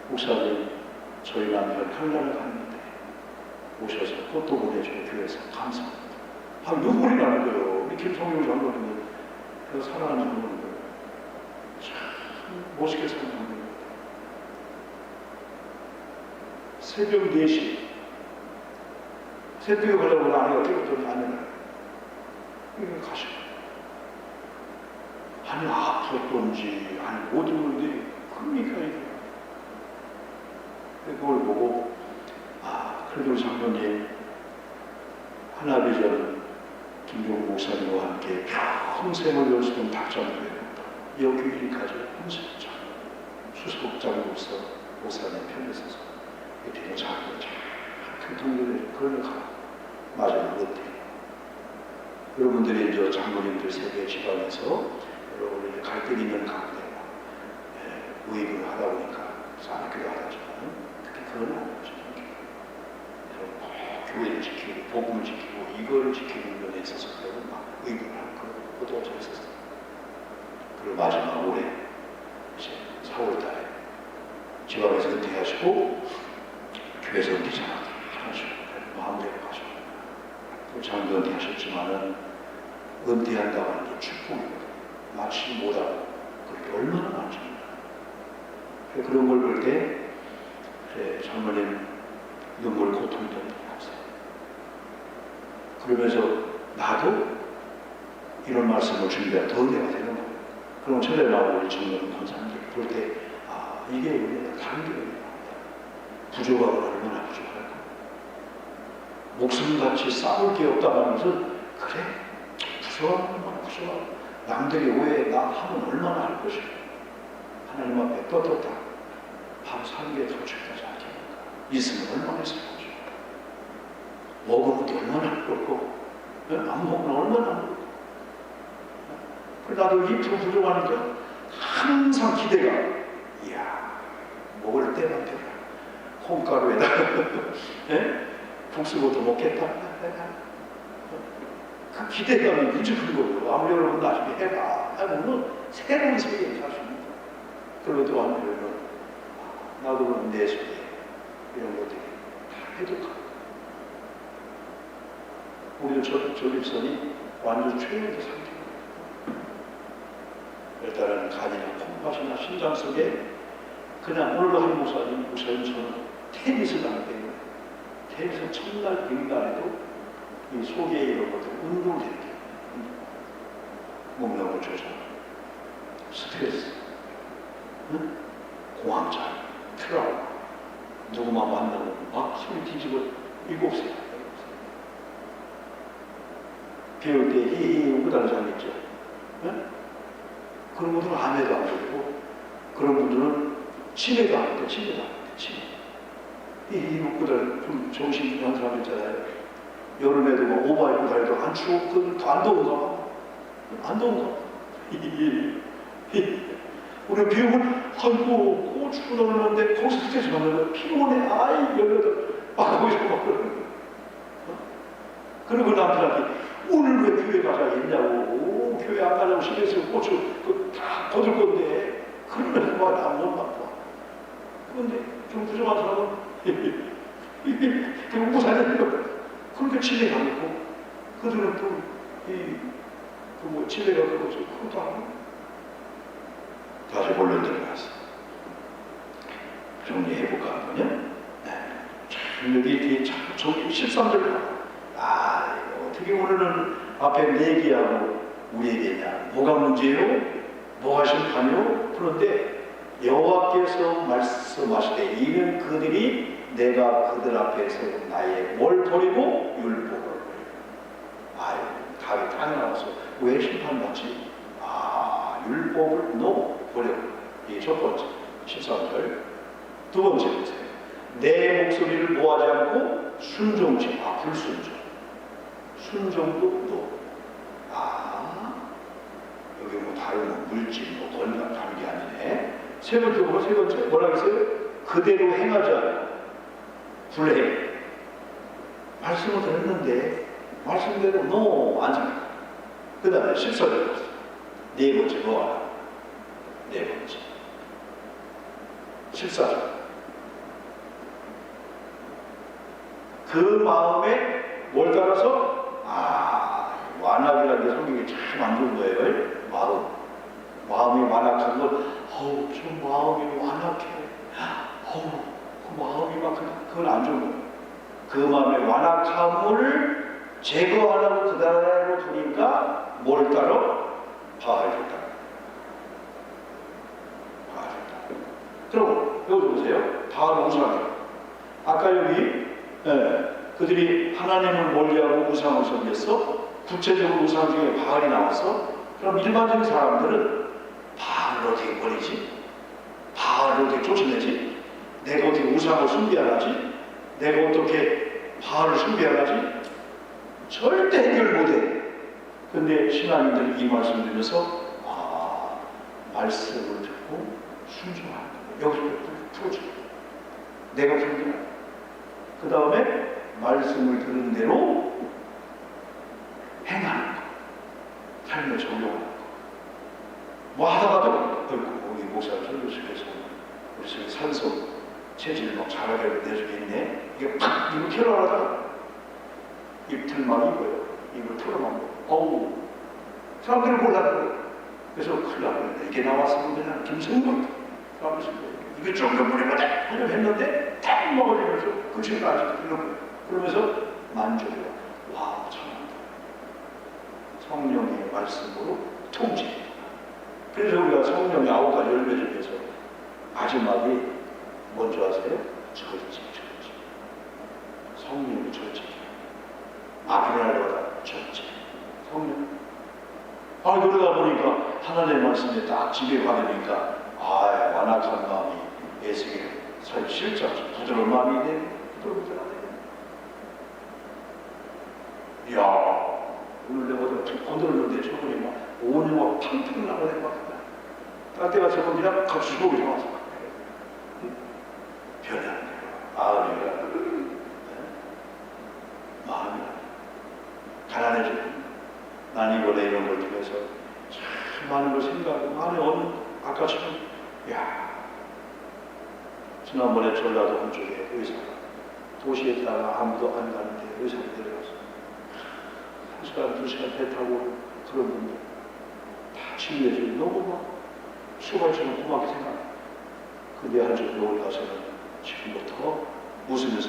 목사님 저희 남편 한라를 갔는데 오셔서 꽃도 보내주고 교회에서 감사합니다. 눈물이 나는 거예요. 우리 김성용 장로님은 그래서 사랑하는 장로님 참 멋있게 사는 장로님 새벽 4시 새벽에 가려고 아내가 깨웠더니 아내가 이거 가시고 아니 아팠던지 아니 못 오는데 큽니까 이게 그걸 보고 그래도 장로님 하나비전 김종국 목사님과 함께 평생을 연수동 박장로에 여기까지 평생 수석장로로서 목사님 편에 서서 이렇게 장로 큰 동료들 그러니까 맞아요. 어때요? 여러분들이 이제 장로님들 세계 집안에서 여러분들이 갈등 있는 가운데 우익을 하다 보니까 싸움기도 하다지만 특히 그건 아니죠. 교회를 지키고 복음을 지키고 이거를 지키는 면에 있어서 그러면 막 의문을 하는 그것도 어쩌고 있었어요. 그리고 마지막 올해 이제 4월달에 지방에서 은퇴하시고 교회에서 은퇴잖아 하시고 마음대로 가시고 장도 은퇴하셨지만은 은퇴한다고 하는 게 축복이거든요. 마치 못하고 그렇게 얼마나 많습니다. 그런 걸 볼 때 장로님 눈물 고통도 없어요. 그러면서 나도 이런 말씀을 준비한 더 은혜가 되는 거예요. 그럼 전에 나오는 청년 권사님들 볼 때 이게 우리가 다른 게 우리가 부족하고 얼마나 부족할까? 목숨같이 싸울 게 없다고 하면서 그래 부족하면 얼마나 부족하고 남들이 왜 나 하면 얼마나 할 것이고 하나님 앞에 떳떳다 바로 사는 게 더 중요하지 않겠는가? 있으면 얼마나 있을 것이고 먹으면 또 얼마나 할 거고 안 먹으면 얼마나 할 거고 그래서 나도 2% 부족하니까 항상 기대가 이야 먹을 때만 되라 콩가루에다가 국수부터 먹겠다 그 기대감이 무지 큰 거예요. 아무리 여러분 나중에 해봐 물론 새로운 세계에 사십니다. 그러도 여러분 나도 그럼 내 속에 이런 것들이 다 해독하고 우리도 전립선이 완전 최악의 상태입니다. 일단은 간이나 콩팥이나 심장 속에 그냥 오늘도 한 목사님 저는 테니스를 하는데 테니스 첫날 비행도 안 해도 이 속에 이런 것들 운동을 해야 돼요. 먹는 거 조절, 스트레스, 응? 공황장, 트라우마, 누구만 만나고 막 소리 뒤집어 7살. 배울 때 히히 웃고 다니는 사람 있죠. 응? 그런 분들은 아무에도 안 걸리고, 그런 분들은 치매도 안 돼, 치매도 안 돼, 치매. 히히 웃고 다니는 좀 정신이한 사람 있잖아요. 여름에도 막 오바 입고 다니도 안 추워, 그건 안 더운가 봐. 안 더운가? 우리 비우면, 아이고, 고추 넣었는데, 거기서 스트레스 받는데, 피곤해, 아이, 열려도, 거기서 막 그러는 거야. 그리고 남편한테, 오늘 왜 교회 가자 했냐고, 교회 안 가자고 신경쓰고 고추, 다 거둘 건데, 그러면서 막 나못 바빠. 그런데 좀 부정한 사람은, 웃고 살려는 거야. 그러니까 치매가 안 있고, 그들은 또, 치매가 그거죠. 그것도 안 하고. 다시 본론 들어가서 정리해볼까 하면요. 네. 참 여기 뒤에 참 저기 13절 어떻게 오늘은 앞에 내기하고 우리에게냐? 뭐가 문제요? 뭐가 심판이요? 그런데 여호와께서 말씀하시되 이는 그들이 내가 그들 앞에서 나의 뭘 버리고 율법을 버리고. 다윗 땅에 나와서 왜 심판받지? 율법을 버렸고. 이게 첫 번째 13절. 두 번째 보세요. 내 목소리를 모하지 않고 순종치. 불순종. 순종도 여기 뭐 다른 물질, 건강, 감기 아니네. 세 번째 뭐라 했어요? 그대로 행하지 않고 불행. 말씀을 들었는데 말씀대로 안 생각. 그 다음에 14절. 네 번째 뭐하나? 네 번째 14절. 그 마음에 뭘 따라서? 완악이라는 게 성경이 참 안 좋은 거예요. 마음이 완악한 건, 저 마음이 완악해. 그 마음이 그건 안 좋은 거예요. 그 마음의 완악함을 제거하려고 그대로 두니까 뭘 따라? 바알을 따라. 그럼 여기 보세요. 바알은 우상이에요. 아까 여기 그들이 하나님을 멀리하고 우상을 섬겼어. 구체적으로 우상 중에 바알이 나왔어. 그럼 일반적인 사람들은 바알을 어떻게 버리지? 바알을 어떻게 쫓아내지? 내가 어떻게 우상을 숭배하지? 내가 어떻게 바알을 숭배하지? 절대 해결 못해. 근데 신앙인들이 이 말씀을 들으면서 말씀을 듣고 순종하는 거예요. 여기서 풀어줘. 내가 풀어줘. 그 다음에 말씀을 들은 대로 행하는 거. 삶을 적용하는 거. 뭐 하다가도 우리 목사 설교실에서 우리 저기 산소 체질 막 잘하게 내주게 있네. 이게 팍 이거 털어하다가 입틀만 입어요. 입을 털어놓고 사람들은 몰라요. 그래서 큰일 나버렸네. 이게 나왔으면 그냥 김성국 이거 조금 뿌리보자 하려고 했는데 탁 먹어지면서 그 친구가 아직도 이런 거예요. 그러면서 만족해요. 잘한다. 성령의 말씀으로 통제. 그래서 우리가 성령의 9가지 열매 중에서 마지막이 뭔지 아세요? 절제. 성령의 절제. 아브라함보다 절제. 성령. 그러다 보니까 하나님의 말씀에 딱 집에 가려니까 완악한 마음이 예수에게 실제 부드러운 마음이 되네. 부드러워하네. 오늘 내가 어디 건드렸는데 저분이 막 오늘 막 팡팡 나가는 것 같다. 딴 때가 저분 그냥 같이 속이 나와서 변하는 거야. 마음이 가난해지고 난 이번에 이런 걸 통해서 참 많은 걸 생각하고 아까처럼 지난번에 전라도 한쪽에 의사가 도시에다가 아무도 안 가는데 의사가 내려가서 1시간, 2시간 배 타고 그런 분들 다 치료해주고 너무 막 수고할수록 고맙게 생각해. 근데 한쪽 병원 가서는 지금부터 웃으면서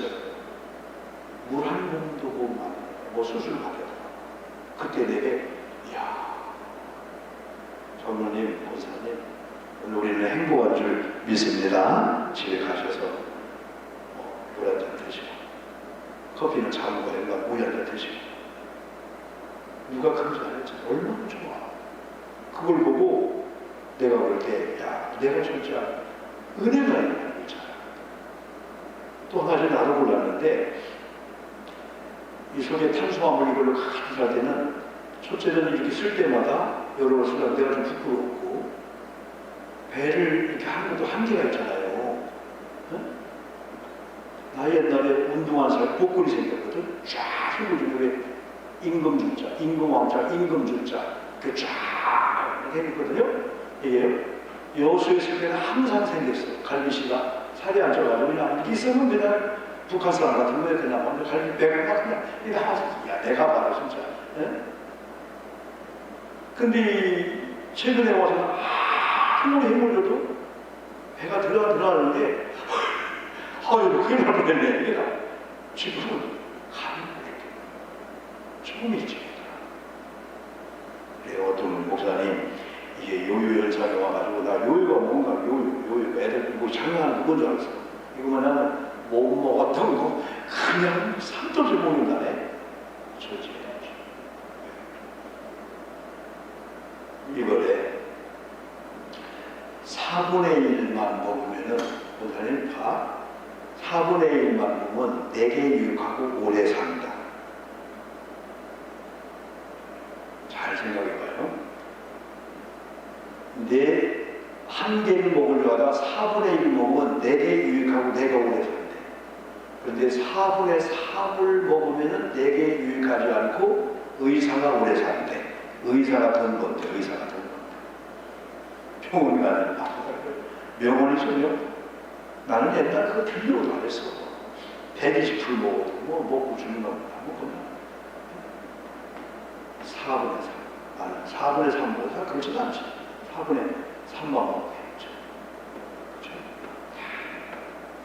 물 한 병도 못 마셔요. 뭐 수술 받겠다. 그때 내게 이야, 장로님, 권사님, 오늘 우리는 행복한 줄 믿습니다. 집에 가셔서 물 한잔 드시고 커피는 자무가 된가 우유 한잔 드시고 누가 그런 줄 알았지? 얼마나 좋아. 그걸 보고 내가 볼 때 야, 내가 진짜 은혜가 있는 거잖아. 또 한 가지 나도 몰랐는데 이 속에 탄수화물 이걸로 가득 할 때는 첫째는 이렇게 쓸 때마다 여러 수가 내가 좀 부끄럽고 배를 이렇게 하는 것도 한계가 있잖아요. 응? 나 옛날에 운동한 사람 복근이 생겼거든. 쫙 힘을 임금줄자, 임금왕자, 임금줄자 그 쫙 생겼거든요. 이게 여수에 있을 때는 항상 생겼어. 갈비씨가 살이 앉아가지고 그냥 이렇게 있으면 그냥 북한 사람 같은 거에 그냥 먼저 갈비 빼고 막 그냥 이렇게 하면서 야 내가 봐라 진짜. 예? 근데 최근에 와서 아무리 힘을 줘도 배가 들어가는데 아유 큰일 날 뻔했네. 내가 지금은 가는 거예요. 처음이지. 그래 어떤 목사님 이게 요요 현상이 와가지고 나 요요가 뭔가 요요 애들 뭐 장난하는 그건 줄 알았어. 이거만 못 먹었던 거 그냥 삼도를 먹는다네. 절제. 이번에 4분의 1만 먹으면은 목사님 봐. 4분의 1만 먹으면 내게 유익하고 오래 산다. 잘 생각해봐요. 내 한 개를 먹으려고 하다가 4분의 1 먹으면 내게 유익하고 내가 오래 산대. 그런데 4분의 3을 먹으면 내게 유익하지 않고 의사가 오래 산대. 의사가 돈 건데, 의사가 돈 건데. 병원 가는 병원이 전혀 나는 옛날 그거 들려도 안 했어. 120풀 먹어도 뭐 먹고 죽는 겁니다. 뭐 4분의 3. 나는 4분의 3보다 그렇지도 않지. 4분의 3만 먹겠죠. 그렇죠?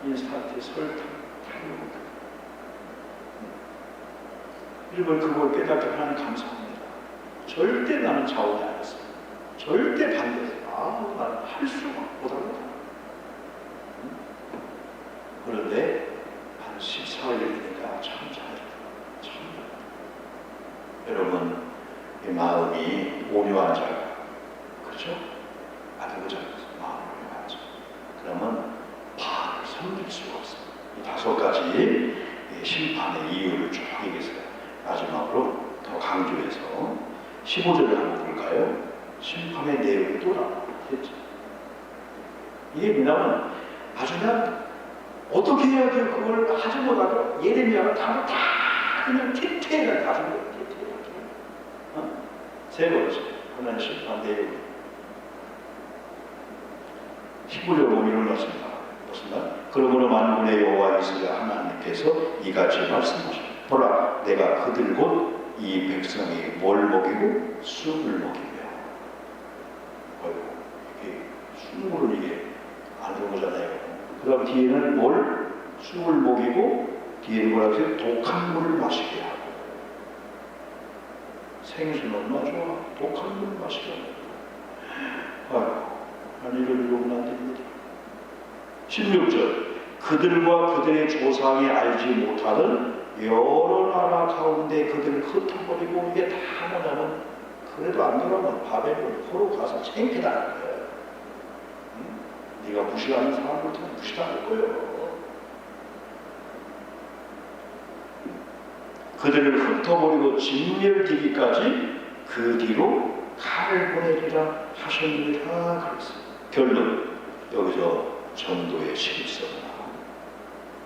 인스턴트 설탕 이걸 그걸 깨닫게 하나님 감사합니다. 절대 나는 자원이 아니었어. 절대 반대했어. 나는 할 수가 못하고. 그런데 한 14일이니까 참 잘했다. 참 잘했다. 여러분, 이 마음이 온유한 자, 그렇죠? 아들고 자라서 마음을 온유한 자. 그러면 바를 섬길 수가 없어요. 이 5가지 심판의 이유를 쭉 얘기했어요. 마지막으로 더 강조해서 15절을 한번 볼까요? 심판의 내용이 또 나오겠죠. 이게 뭐냐면 아주 그냥 어떻게 해야 돼요? 그걸 하지 못하고 예레미야가 다 그냥 디테일을 가진 거예요. 세 번째, 하나님 심판 내용. 15절 보면 이런 것입니다. 무슨 말? 그러므로 만군의 여호와 이스라엘 하나님께서 이같이 말씀하십니다. 보라, 내가 그들 곧 이 백성이 뭘 먹이고 쑥을 먹이며. 이게 쑥물은 이게 안 좋은 거잖아요. 그 다음 뒤에는 뭘? 쑥을 먹이고 뒤에는 뭐라고 해서 독한 물을 마시게 하고. 생수는 얼마나 좋아. 독한 물을 마시게 하고. 아이고, 아니 이걸 읽으면 안 됩니다. 16절, 그들과 그들의 조상이 알지 못하는 여러 나라 가운데 그들을 흩어버리고 이게 다 뭐냐면 그래도 안 그러면 바벨론 포로 가서 창피당할 거예요. 응? 네가 무시하는 사람들도 무시당할 거예요. 그들을 흩어버리고 진멸되기까지 그 뒤로 칼을 보내리라 하셨느니라 그랬어요. 결론, 여기서 전도의 실성.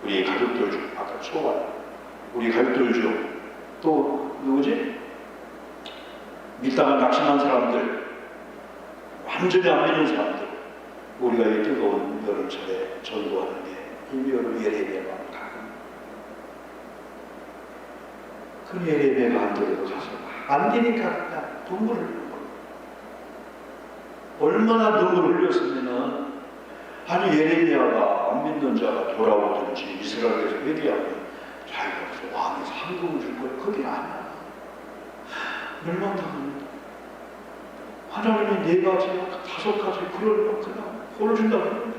우리 가족들 중 아까 초반 우리 가족들 중 또 누구지? 믿다가 낙심한 사람들, 완전히 안 믿는 사람들, 우리가 이 뜨거운 여름철에 전도하는 게 이 여름 예레미야가 가끔 그 예레미야가 안 들어도 가서 안 되니까 그냥 눈물을 흘리고 얼마나 눈물을 흘렸으면은 아니 예레미야가 안 믿는 자가 돌아오든지 이스라엘에서 회개하면 자기가 왕이 상금을 줄 거야. 그게 아니야. 멸망당합니다. 하나님이 4가지, 5가지 그러면 그냥 홀을 준다고 했는데,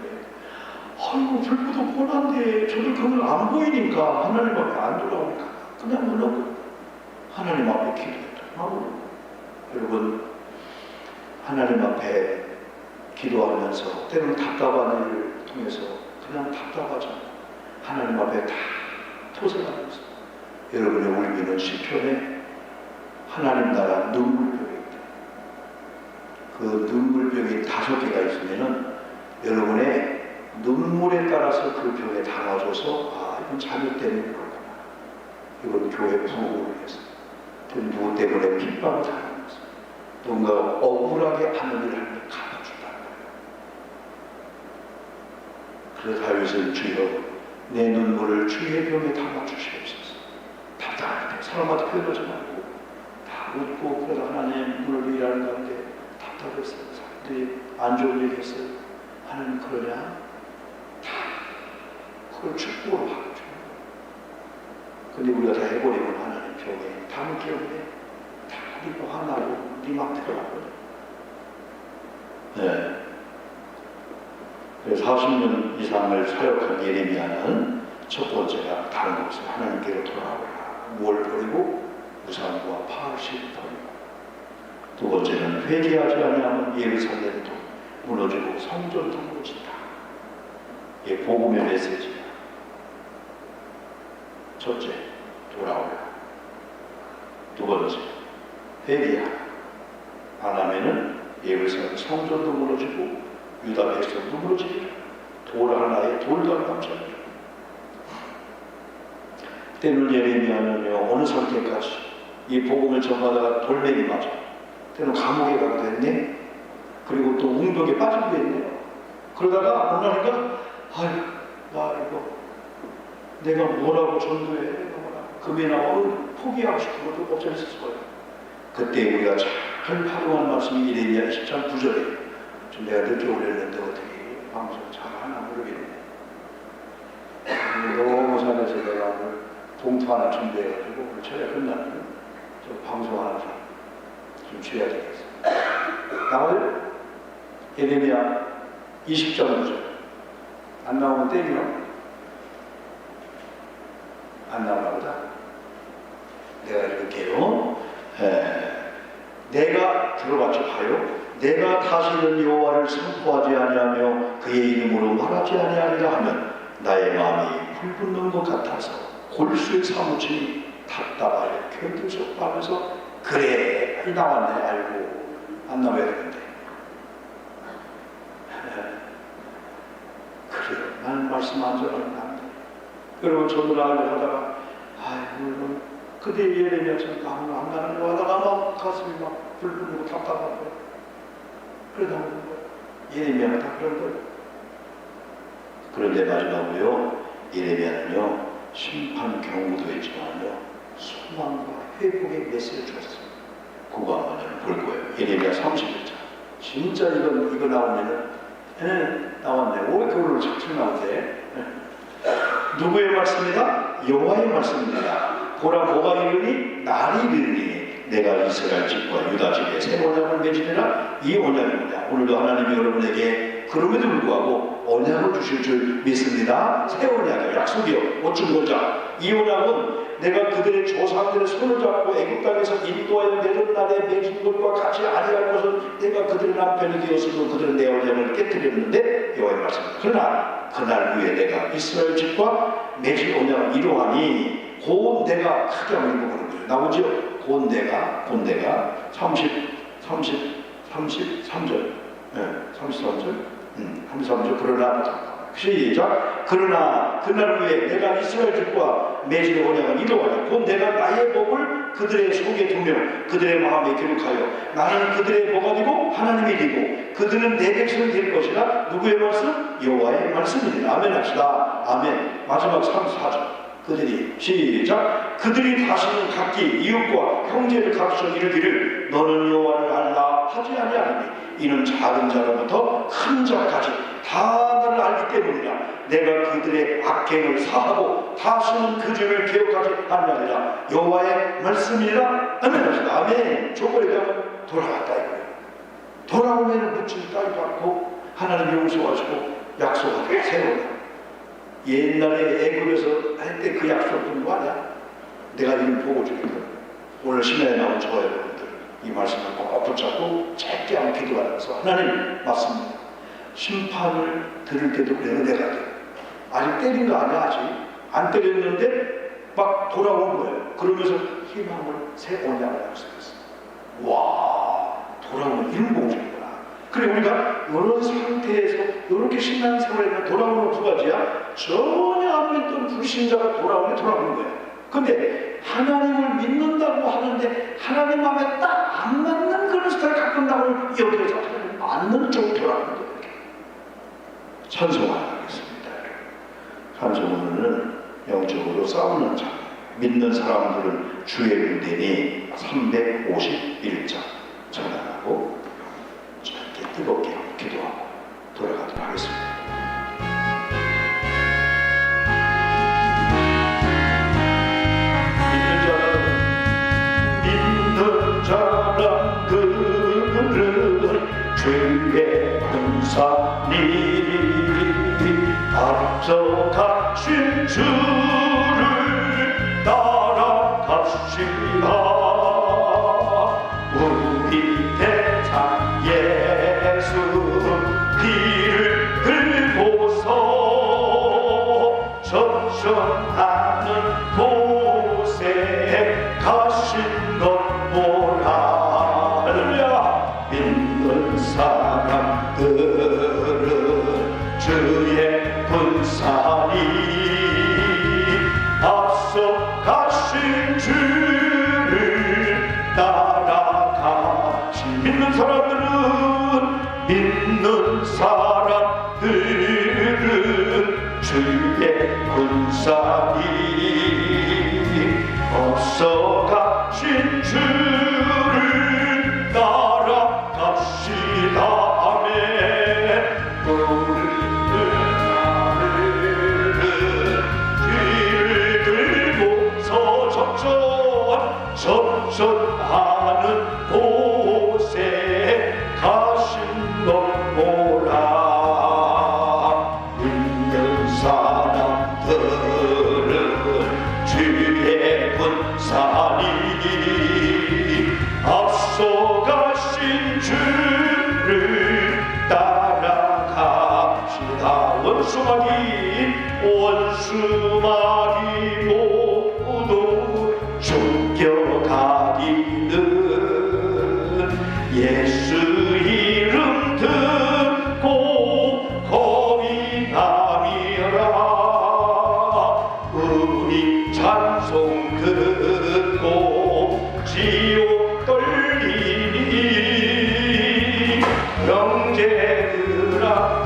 아이고 불보도 뻔한데 저도 그걸 안 보이니까 하나님 앞에 안 돌아오니까 그냥 물론 하나님 앞에 기도했다. 여러분, 하나님 앞에 기도하면서 때로는 답답한 일을 통해서 그냥 답답하잖아요. 하나님 앞에 다 토설하면서 여러분의 울기는 시편에 하나님 나라 눈물병이 있다. 그 눈물병이 5개가 있으면은 여러분의 눈물에 따라서 그 병에 담아줘서 이건 자녀 때문에 그렇구나. 이건 교회 부흥을 위해서. 누구 때문에 핍박을 당하면서 뭔가 억울하게 하는 일을 하면 갚아준다는 거예요. 그래서 다윗은 주여 내 눈물을 주의 병에 담아주시옵소서. 답답할 때 사람한테 표현하지 말고 다 웃고 그러다 하나님 물을 일하는 가운데 답답했어요. 사람들이 안 좋은 일 했어요. 하나님 그러냐? 다 그걸 축복으로 바꿔줘요. 근데 우리가 다 해버리면 하나님 병에 담을 게 없네. 다 우리도 화나고 네 맘대로 하거든. 네. 그래서 40년 이상을 사역한 예레미야는 첫 번째가 다른 것을 하나님께로 돌아오라. 뭘 버리고? 우상과 바알신을 버리고. 두 번째는 회개하지 아니하면 예루살렘도 무너지고 성전도 무너진다. 이게 복음의 메시지야. 첫째, 돌아오라. 두 번째, 회개하라. 안 하면은 예루살렘 성전도 무너지고 유다 백성도 무너지리라. 돌 하나에 돌도 안 감지 않으리라. 때는 예레미야는요 어느 상태까지 이 복음을 전하다가 돌멩이 맞아. 때는 감옥에 가기도 했네. 그리고 또 웅벽에 빠지기도 했네요. 그러다가 어느 날인가 나 이거 내가 뭐라고 전도해? 금이 나오면 포기하고 싶은 것도 없었을 거예요. 그때 우리가 잘 활용한 말씀이 예레미야 10장 9절에 좀 내가 늦게 올렸는데 어떻게 방송 잘하나 모르겠네. 너무 산에서 내가 오늘 봉투 하나 준비해가지고 오늘 철야 끝나면 저 방송 하나 좀 줘야 되겠어. 나와요? 예레미야 20장 9절 안 나오면 땡이요? 안 나오나 보다. 내가 읽을게요. 내가 들어봤죠. 봐요. 내가 다시는 여호와를 선포하지 아니하며 그의 이름으로 말하지 아니하리라 하면 나의 마음이 불붙는 것 같아서 골수에 사무치니 답답하여 견딜 수 없다 하면서 그래 나왔네. 알고 안 나와야 되는데 그래 나는 말씀 안 전하면 안 돼. 여러분 저도 나를 하다가 물론 그대 예레미야처럼 아무 안 가는 거 하다가 막 가슴이 막 불붙고 답답하고 그러다 오는 거예요. 예레미야는 다 그런 거예요. 그런데 마지막으로요 예레미야는요 심판 경고도 했지만요 소망과 회복의 메시지를 줬어요. 그거 한번 볼 거예요. 예레미야 31장 진짜 이거 나오면은 나왔네. 왜 그걸로 착착 나오는데 누구의 말씀이다? 여호와의 말씀입니다. 보라 뭐가 이르니 날이 이르니 내가 이스라엘 집과 유다 집에 새 언약을 맺으리라. 이 언약이 뭐냐? 오늘도 하나님이 여러분에게 그럼에도 불구하고 언약을 주실 줄 믿습니다. 새 언약이요 약속이요. 어찌 보자. 이 언약은 내가 그들의 조상들의 손을 잡고 애굽 땅에서 인도하여 내던 날에 맺은 것과 같이 아니할 것은 내가 그들의 남편이 되었으므로 그들은 내 언약을 깨뜨렸는데 여호와의 말씀입니다. 그러나 그날 후에 내가 이스라엘 집과 맺은 언약을 이루하니 곧 내가 크게 한번 읽어보는 거예요. 나오죠? 곧 내가 33절 33절 그러나 시작. 그러나 그날 후에 내가 이스라엘 집과 맺은 언약을 이루하니 곧 내가 나의 법을 그들의 속에 두며 그들의 마음에 기록하여 나는 그들의 뭐가 되고 하나님이 되고 그들은 내 백성이 될 것이라. 누구의 말씀? 여호와의 말씀이니라. 아멘 합시다. 아멘. 마지막 34절 그들이 시작. 그들이 다시는 각기 이웃과 형제를 가르쳐 이르기를 너는 여호와를 알라 하지 아니하리니 이는 작은 자로부터 큰 자까지 다 나를 알기 때문이라. 내가 그들의 악행을 사하고 다시는 그 죄를 기억하지 아니하리라. 여호와의 말씀이라. 아멘. 아멘. 조거리가 돌아갔다 이거예요. 돌아오면 묻힌 딸 받고 하나님 용서하시고 약속하고 세워라. 옛날에 애굽에서 할 때 그 약속은 뭐 아니야? 내가 이를 보고 주겠다. 오늘 신화에 나온 저 여러분들 이 말씀을 꼭 붙잡고 짧게 한번 기도하면서 하나님 맞습니다. 심판을 들을 때도 그래요. 내가 아직 때린 거 아니야. 아직 안 때렸는데 막 돌아온 거예요. 그러면서 희망을 새 언약을 약속했어. 와, 돌아오면 이런 복주구나. 그래 우리가 이런 상태에서 이렇게 신난 세월에 돌아오는 두 가지야. 전혀 아무리 또 불신자가 돌아오는 거예요. 근데 하나님을 믿는다고 하는데 하나님 마음에 딱 안 맞는 그런 스타일 갖고 나오면 여기에서 하나님 맞는 쪽으로 돌아가는 거예요. 찬송하겠습니다. 찬송은 영적으로 싸우는 자, 믿는 사람들은 주의 은혜니 351장 찬양하고 짧게 뜨겁게 기도하고 돌아가도록 하겠습니다. 주의 군사니 앞서가신 주를 따라갑시다. 우리 대장 예수 뒤를 들고서 전전하는 곳에 가신 것 보라. 사람들은 주의 군사니 앞서 가신 주를 따라가시. 믿는 사람들은 주의 군사니 앞서 가신 주를 따라갑시다. 전전하는 곳에 가신 것 보라. 믿는 사람들은 주의 군사니 앞서 가신 주를 따라갑시다. 원수마귀 모두 쫓겨가기는 예수 이름 듣고 겁이 나니라. 우리 찬송 듣고 지옥 떨리니 형제들아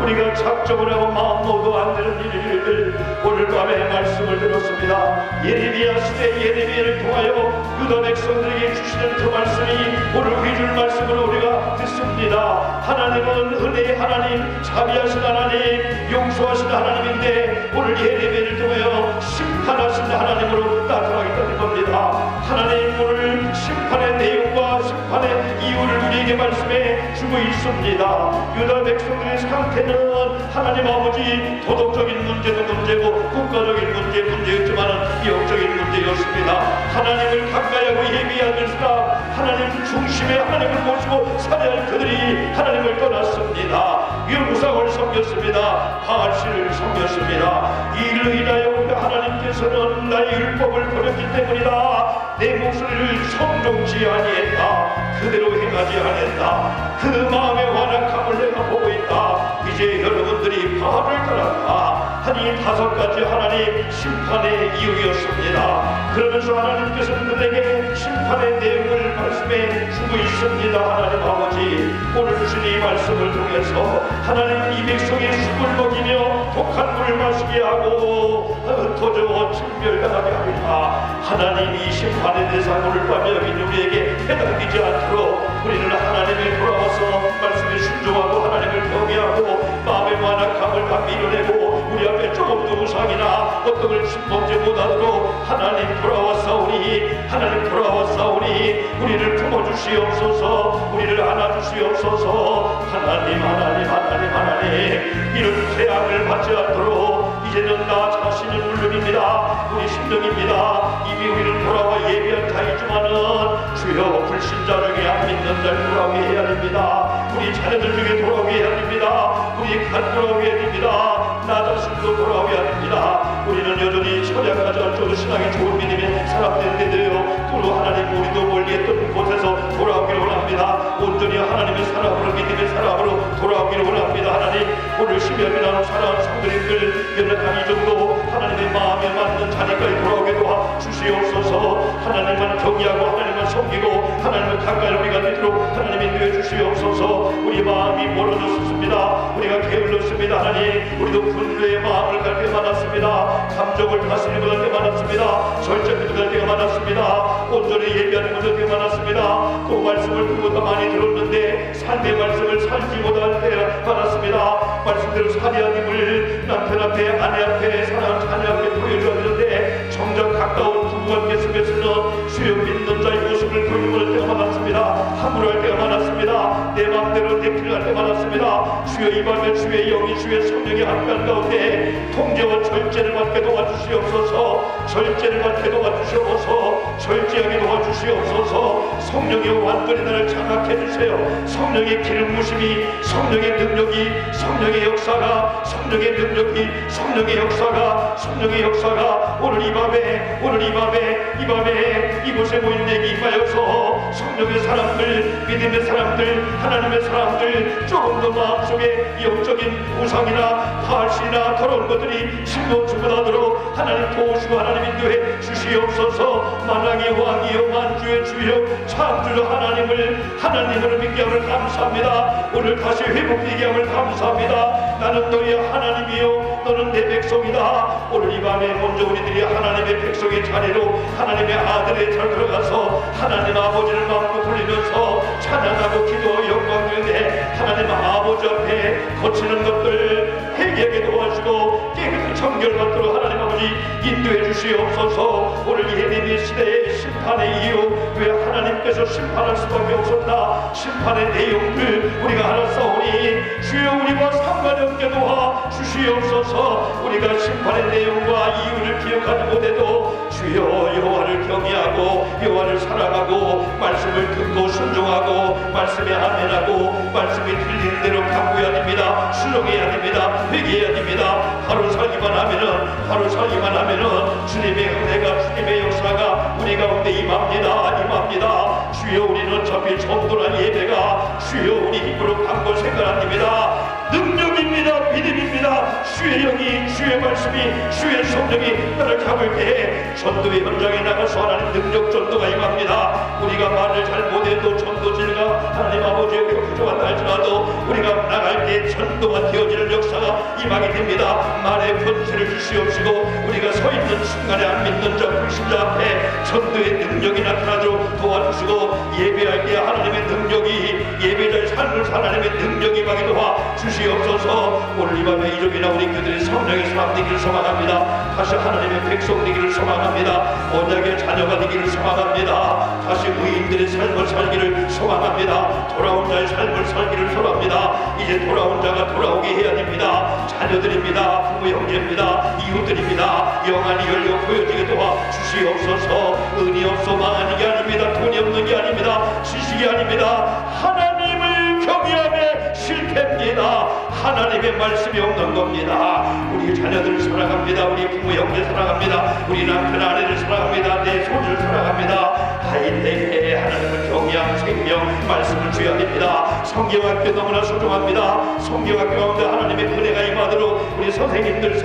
우리가 작정을 하고 마음 먹어도 안 되는 일들 오늘 밤에 말씀을 들었습니다. 예레미야 시대 예레미야를 통하여 유다 백성들에게 주시는 그 말씀이 오늘 위줄 말씀으로 우리가 듣습니다. 하나님은 은혜의 하나님, 자비하신 하나님, 용서하신 하나님인데 오늘 예레미야를 통하여 심판하신 하나님으로 나타나겠다는 겁니다. 하나님 오늘 심판의 내용과 심판의 이유를 우리에게 말씀해 주고 있습니다. 유다 백성들의 상태는 하나님 아버지 도덕적인 문제도 문제고 국가적인 문제였지만 영적인 문제였습니다. 하나님을 가까이하고 예비하는 사람, 하나님 중심에 하나님을 모시고 살아야 할 그들이 하나님을 떠났습니다. 유무상을 섬겼습니다. 바알신을 섬겼습니다. 이를 인하여 우리가 하나님께 하나님께서는 나의 율법을 버렸기 때문이다. 내 몫을 성종치 아니했다. 그대로 행하지 않았다. 그 마음의 완악함을 내가 보고 있다. 이제 여러분들이 바알을 따랐다 하니 5가지 하나님 심판의 이유였습니다. 그러면서 하나님께서는 그들에게 심판의 내용을 말씀해 주고 있습니다. 하나님 아버지, 오늘 주신 이 말씀을 통해서 하나님 이 백성의 숨을 먹이며 독한 물을 마시게 하고 흩어져 진멸당하게 합니다. 하나님 이 심판의 대상 오늘 밤에 여기 우리에게 해당되지 않도록 우리는 하나님을 돌아와서 말씀에 순종하고 하나님을 경외하고 마음의 완악함을 다 밀어내고 우리 앞에 조금도 우상이나 어떤 걸 침범지 못하도록 하나님 돌아와사오니 하나님 돌아와사오니 우리를 품어주시옵소서. 우리를 안아주시옵소서. 하나님 이런 태양을 받지 않도록 이제는 나 자신은 물론입니다. 우리 심령입니다. 이미 우리는 돌아와 예비한 자이지만은 주여 불신자 중에 안 믿는 자를 돌아오게 해야 됩니다. 우리 자녀들 중에 돌아오게 해야 됩니다. 우리 간 돌아오게 해야 됩니다. 나 자신도 돌아오게 해야 됩니다. 우리는 여전히 처량하지 않고도 신앙이 좋은 믿음의 사람들인데도요, 또 하나님 우리도 멀리 했던 곳에서 돌아오기를 원합니다. 온전히 하나님의 사람으로 믿음의 사람으로 돌아오기를 원합니다. 하나님 오늘 심연이나 사랑하는 성도님들 연약한 이 정도 하나님의 마음에 맞는 자리까지 돌아오게 도와주시옵소서. 하나님만 경외하고 하나님만 섬기고 하나님을 가까이 우리가 되도록 하나님 인도해 주시옵소서. 우리 마음이 멀어졌습니다. 우리가 게을렀습니다. 하나님 우리도 분노의 마음을 갈 때 많았습니다. 감정을 다스리는 것할 때 많았습니다. 절제하는 것할 때가 많았습니다. 온전히 예배하는 것할 때 많았습니다. 그 말씀을 듣고도 많이 들었는데 삶의 말씀을 살지 못할 때 많았습니다. 말씀대로 사리아님을 남편 앞에 아내 앞에 사랑하는 자녀 앞에 보여줘야 되는데 정작 가까운 부부가 계속해서는 수요 믿는 자의 모습을 보여줄 때가 많았습니다. 함부로할 때가 많았습니다. 내 마음대로 내 길을 할 때 많았습니다. 주여 이 밤에 주의 영이 주의 성령이 함께한 가운데 통제와 절제를 받게 도와주시옵소서. 절제를 받게 도와주시옵소서. 절제하게 도와주시옵소서. 성령의 완전히 나를 장악해 주세요. 성령의 기름 부심이, 성령의 능력이, 성령의 역사가, 성령의 능력이, 성령의 역사가 오늘 이 밤에 이곳에 모인 내게 임하여서 성령의 사람들, 믿음의 사람들, 하나님의 사람들, 조금 더 마음속에 영적인 우상이나 파신이나 더러운 것들이 침범주문하도록 하나님 도우시고 하나님 인도해 주시옵소서. 만왕의 왕이여 만주의 주여 창조주 하나님을 믿게 함을 감사합니다. 오늘 다시 회복되게 함을 감사합니다. 나는 너의 하나님이요 너는 내 백성이다. 오늘 이 밤에 먼저 우리들이 하나님의 백성의 자리로 하나님의 아들의 자리로 들어가서 하나님 아버지를 마음껏 돌리면서 찬양하고 기도하고 영광 드리는데 하나님 아버지 앞에 거치는 것들 회개하게 도와주고 깨끗한 정결받도록 하나님 아버지 인도해 주시옵소서. 오늘 예레미야 시대의 심판의 이유, 왜 하나님께서 심판할 수밖에 없었나, 심판의 내용들 우리가 알았사오니 주여 우리와 상관이 없게 도와 주시옵소서. 우리가 심판의 내용과 이유를 기억하지 못해도 주여 여호와를 경외하고 여호와를 사랑하고 말씀을 듣고 순종하고 말씀에 아멘하고 말씀이 들리는 대로 강구해야 됩니다. 순종해야 됩니다. 회개해야 됩니다. 하루 살기만 하면은 주님의 은혜가 주님의 역사가 우리 가운데 임합니다. 주여 우리는 어차피 전도란 예배가 주여 우리 힘으로 간 걸 생각 아닙니다. 능력입니다. 믿음입니다. 주의 영이 주의 말씀이 주의 성령이 나를 잡을 때 전도의 현장에 나가서 하나님 능력 전도가 임합니다. 우리가 말을 잘 못해도 전도질가 하나님 아버지의 부족하다 할지라도 우리가 나갈 때 전도가 되어지는 역사가 임하게 됩니다. 말의 권세를 주시옵시고 우리가 서 있는 순간에 안 믿는 자 불신자 앞에 전도의 능력이 나타나도록 도와주시고 예배할 때 하나님의 능력이 예배자의 삶을 하나님의 능력이 임하게 도와주시옵소서. 오늘 이 밤에 이족이나 우리 교들의 성령의 사람 되기를 소망합니다. 다시 하나님의 백성 되기를 소망합니다. 언약의 자녀가 되기를 소망합니다. 다시 의인들의 삶을 살기를 소망합니다. 돌아온 자의 삶을 살기를 소망합니다. 이제 돌아온 자가 돌아오게 해야 됩니다. 자녀들입니다. 부모 형제입니다. 이웃들입니다. 영안이 열려 보여지게 도와주시옵소서. 은이 없어 망하는 게 아닙니다. 돈이 없는 게 아닙니다. 지식이 아닙니다. 하나님을 경외함에 실패입니다. 하나님의 말씀이 없는 겁니다. 우리 자녀들을 사랑합니다. 우리 부모 형제 사랑합니다. 우리 남편 아내를 사랑합니다. 내 손주를 사랑합니다. 하인에게 하나님을 경외함 생명 말씀을 줘야 됩니다. 성경학교 너무나 소중합니다. 성경학교 가운데 하나님의 은혜가 임하도록 우리 선생님들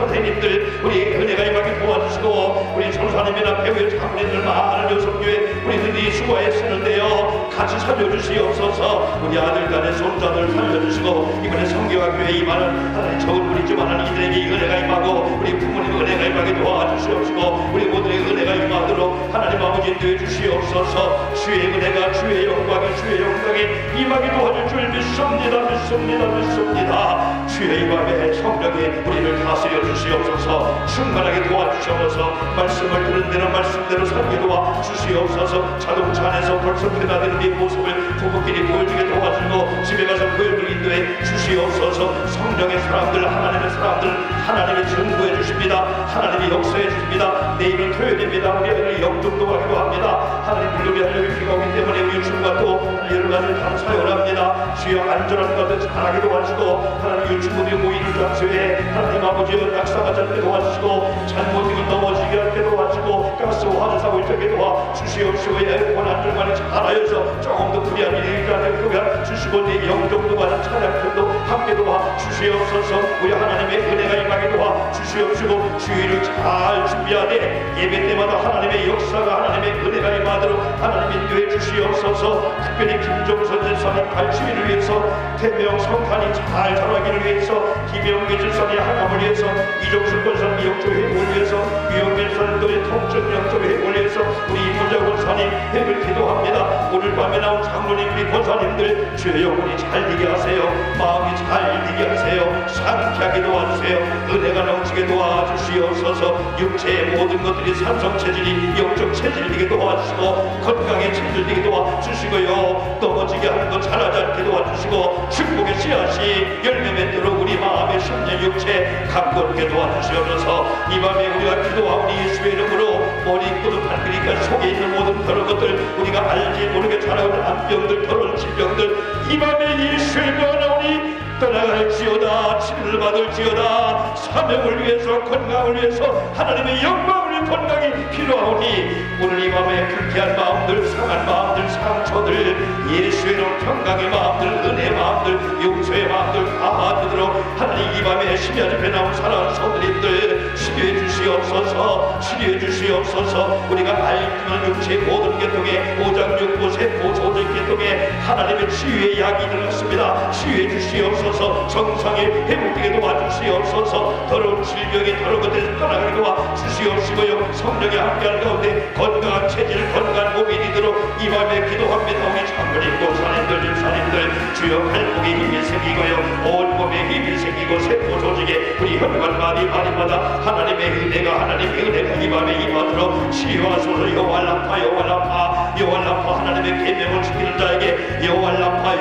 우리 은혜가 임하게 도와주시고 우리 전사님이나 배우의 장로님들 많은 여성교회 우리들이 수고했었는데요. 같이 살려주시옵소서. 우리 아들간의 손자들 살려주시고 이번에 성경학교에 임하는 하나님 적은 우리지만 이들에게 은혜가 임하고 우리 부모님 은혜가 임하게 도와주시옵시고 우리 모두의 은혜가 임하도록 하나님 아버지 인도해 주시옵소서. 주의 은혜가 주의 영광이 임하게 도와줄 줄 믿습니다. 주의 이 밤에 성령이 우리를 다스려 주시옵소서. 충만하게 도와주시옵소서. 말씀을 들은 대로 말씀대로 살게 도와주시옵소서. 자동차 안에서 벌써 변화되는 이 모습을 부부끼리 보여주게 도와주고 집에 가서 보여주게 인도해 주시옵소서. 성령의 사람들 하나님의 사람들 하나님이 증거해 주십니다. 하나님이 역사해 주십니다. 내일은 토요일입니다. 우리 아이들이 영종도 하기도 합니다. 하나님 물놀이 하려고 비가 오기 때문에 유충과 또 여러 가지 다른 사용을 합니다. 주여 안전한 가운데 잘하게 도와주시고 하나님 유충분들이 모이는 장소에 하나님 아버지여 낙사가 잘 때 도와주시고 잘못이고 넘어지게 할 때 도와주시고 가스 화재 사고 있게 도와주시옵시고 에어컨 안전만이 잘하여서 조금 더 불리한 일이 일어나게 도와주시고 내 영종도 가는 찬양편도 함께 도와주시옵소서. 우리 하나님의 은혜가 임하게 도와주시옵시고 주의를 잘 준비하되 예배 때마다 하나님의 역사가 하나님의 은혜가 임하도록 하나님 인도해 주시옵소서. 특별히 김종선 전사님 발치위를 위해서 태명 성탄이 잘 자라기를 위해서 김영기 전사님 하나님을 위해서 이종수 권사님 영조 회복을 위해서 유영민 전사님의 통증 영조 회복을 위해서 우리 이모자 권사님 회복을 기도합니다. 오늘 밤에 나온 장로님 우리 권사님들 주의 영혼이 잘 되게 하세요. 마음이 잘 되게 하세요. 상쾌하게 도와주세요. 은혜가 넘치게 도와주시옵소서. 육체의 모든 것들이 산성 체질이 영적 체질되게 도와주시고 건강에 체질되게 도와주시고요. 넘어지게 하는 것 자라지 않게 도와주시고 축복의 씨앗이 열매 맺도록 우리 마음의 심령 육체 가깝게 도와주시옵소서. 이 밤에 우리가 기도하오니 예수의 이름으로 머리 꼬도 발끝까지 속에 있는 모든 그런 것들 우리가 알지 모르게 자라오는 암병들 더러운 질병들 이 밤에 예수의 명하오니 떠나갈지어다. 치료를 받을지어다. 사명을 위해서 건강을 위해서 하나님의 영광을 위해 건강이 필요하오니 오늘 이 밤에 불쾌한 마음들 상한 마음들 상처들 예수의 이름 평강의 마음들 은혜의 마음들 용서의 마음들 다 되도록 하나님 이 밤에 심야 집에 나온 사랑하는 성도님들 치료해 주시옵소서. 치료해 주시옵소서. 우리가 알기는 육체의 모든 계통에 오장육부 세포 조직 계통에 하나님의 치유의 약이 들어갔습니다. 치유해 주시옵소서. 정상이 회복되게 도와주시옵소서. 더러운 질병이 더러운 것들을 떠나게 도와주시옵시고요. 성령이 함께하는 가운데 건강한 체질 건강한 몸이 되도록 이 밤에 기도합니다. 우리 장로님 고사님들 집사님들 주여 팔복에 힘이 생기고요 온 몸에 힘이 생기고 세포 조직에 우리 혈관마디마다 하나님의 은혜가 이 밤에 임하도록 치유하소서. 여호와라파 하나님의 계명을 지키는 자에게 여호와라파의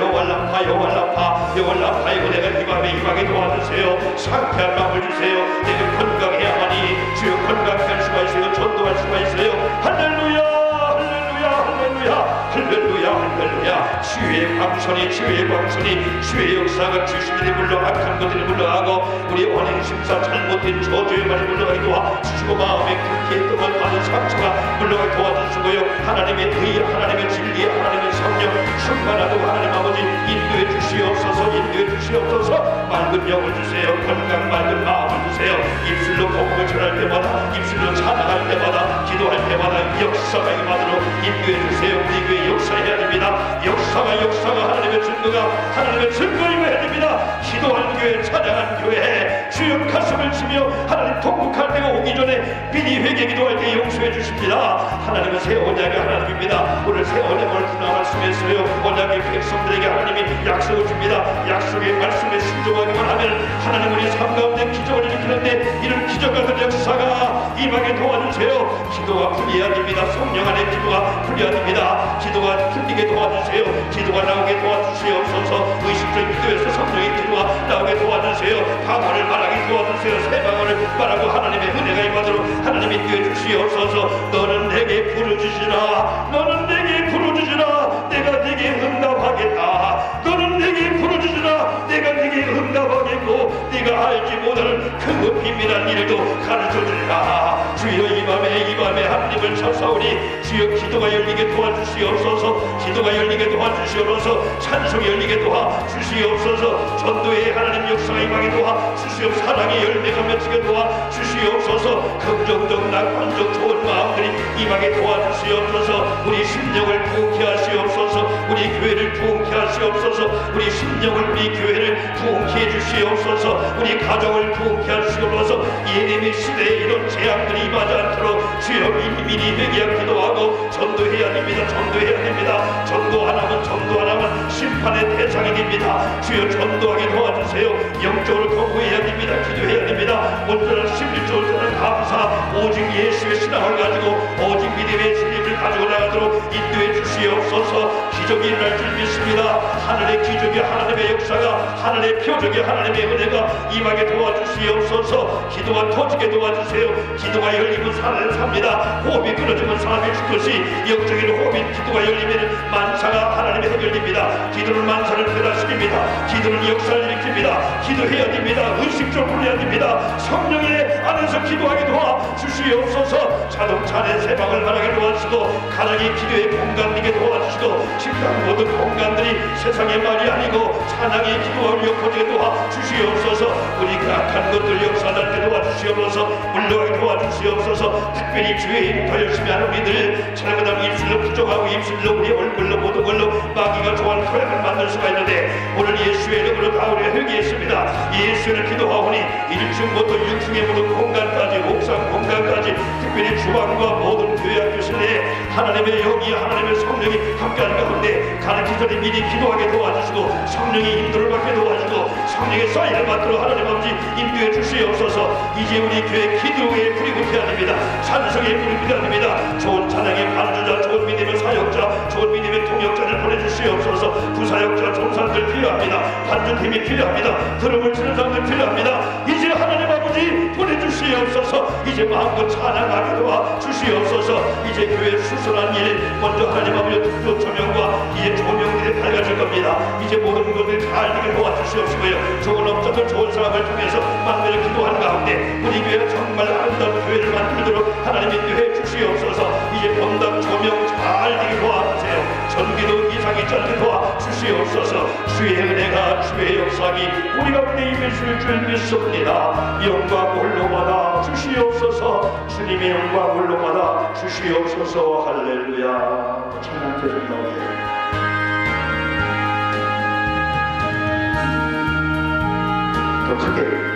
은혜가 이 밤에 임하게 도와주세요. 상쾌한 마음을 주세요. 내가 건강해야만이 주여 건강케 할 수가 있어요. 전도할 수가 있어요. 할렐루야 치유의 광선이 치유의 역사가 주신들이 물러 악한 것들이 물러가고 우리 원행심사 잘못된 저주의 말이 물러가게 도와주시고 마음에 그렇게 했던 것 많은 상처가 물러가게 도와주시고요. 하나님의 의 하나님의 진리 하나님의 성령 충만하고 하나님 아버지 인도해 주시옵소서. 맑은 영을 주세요. 건강 맑은 마음을 주세요. 입술로 복음을 전할 때마다 입술로 찬양할 때마다 기도할 때마다 역사가 임하도록 인도해 주세요. 우리 교회 역사해야 됩니다. 역사가 하나님의 증거임해야 됩니다. 기도한 교회 찬양한 교회 주여 가슴을 치며 하나님 통곡할 때가 오기 전에 미리 회개 기도할 때 용서해 주십니다. 하나님은 새 언약의 하나님입니다. 오늘 새 언약을 주나 말씀했어요. 언약의 백성들에게 하나님이 약속을 줍니다. 약속의 말씀에 순종하기만 하면 하나님 우리 삶 가운데 기적을 일으키는데 이런 기적 같은 역사가 임하게 도와주세요. 기도가 풀려야 됩니다. 성령 안에 기도가 풀려야 됩니다. 기도가 풀리게 도와주세요. 기도가 나오게 도와주시옵소서. 의식적인 기도에서 성령의 기도가 나오게 도와주세요. 방언을 말하게 도와주세요. 새 방언을 말하고 하나님의 은혜가 임하도록 하나님이 뛰어주시옵소서. 너는 내게 부르짖으라. 내가 네게 응답하겠다. 너는 내게 부르짖으라. 내가 네게 응답하겠고 네가 알지 못하는 큰 비밀한 일도 가르쳐주리라. 차사오니 주여 기도가 열리게 도와주시옵소서. 기도가 열리게 도와주시옵소서. 찬송이 열리게 도와주시옵소서. 전도의 하나님 역사가 임하게 도와주시옵소서. 사랑의 열매가 맺히게 도와주시옵소서. 긍정적 낙관적 좋은 마음들이 임하게 도와주시옵소서. 우리 심령을 부흥케 하시옵소서. 우리 교회를 부흥케 하시옵소서. 우리 심령을 우리 교회를 부흥케 해주시옵소서. 우리 가정을 부흥케 하시옵소서. 예레미 시대에 이런 재앙들이 임하지 않도록 주여 미리 회개하고 기도하고 전도해야 됩니다. 전도해야 됩니다. 전도 하나면 심판의 대상이 됩니다. 주여 전도하게 도와주세요. 영적으로 거부해야 됩니다. 기도해야 됩니다. 온전한 11조 되는 감사, 오직 예수의 신앙을 가지고 오직 믿음의 진리를 가지고 나가도록 인도해 주시옵소서. 기적이 일어날 줄 믿습니다. 하늘의 기적이, 하나님의 역사가, 하늘의 표적이, 하나님의 은혜가 임하게 도와주시옵소서. 기도가 터지게 도와주세요. 기도가 열리면 사람은 삽니다. 호흡이 끊어지면 사람이 죽듯이 영적인 호흡이 기도가 열리면 만사가 하나님의 해결됩니다. 기도는 만사를 변화시킵니다. 기도는 역사를 일으킵니다. 기도해야 됩니다. 의식적으로 해야 됩니다. 성령의 안에서 기도하게 도와주시옵소서. 자동차 안에 세방을 말하게 도와주시고, 가정이 기도의 공간되게 도와주시고, 식당 모든 공간들이 세상의 말이 아니고 찬양의 기도와 엮어지게 도와주시옵소서. 우리 악한 것들 역사할 때 도와주시옵소서. 물러가게 도와주시옵소서. 특별히 주의 일 더 열심히 하는 우리들, 잘못하면 입술로 부족하고 입술로 우리 얼굴로 모든 걸로 마귀가 좋아하는 토양을 만들 수가 있는데, 오늘 예수의 이름으로 다 우리가 회개했습니다. 예수를 기도하오니 1층부터 6층의 모든 공간까지, 옥상 공간까지, 특별히 주방과 모든 교회 학교 실내에 하나님의 영이, 하나님의 성령이 함께하는 가운데 가는 기전에 미리 기도하게 도와주시고, 성령의 인도를 받게 도와주고, 성령의 사인을 받도록 하나님 아버지 인도해 주시옵소서. 이제 우리 교회 기도의 불이 붙어야 됩니다. 찬송의 불이 붙어야 됩니다. 좋은 찬양의 반주자, 좋은 믿음의 사역자, 좋은 믿음의 통역자를 보내주시옵소서. 부사역자, 종사들 필요합니다. 반주팀이 필요합니다. 드럼을 치는 사람들 필요합니다. 이제 하나님 아버지 보내주시옵소서. 이제 마음껏 찬양하게 도와주시옵소서. 이제 교회 수선한 일, 먼저 하나님 아버지 특별 조명과 이제 조명들이 밝아질 겁니다. 이제 모든 것들이 잘 되게 도와주시옵시고요. 좋은 업자들, 좋은 사람을 통해서 만들어 기도하는 가운데 우리 교회가 정말 아름다운 교회를 만들도록 하나님 인도해 주시옵소서. 이제 본당 조명 잘 되게 도와주세요. 전기도 이상이 짧게 도와주시옵소서. 주의 은혜가, 주의 역사이 우리 가운데 임하실 줄 믿습니다. 영광 홀로 받아 주시옵소서. 주님의 영광 홀로 받아 주시옵소서. 할렐루야. 찬양 계속 나오세요. 더 크게.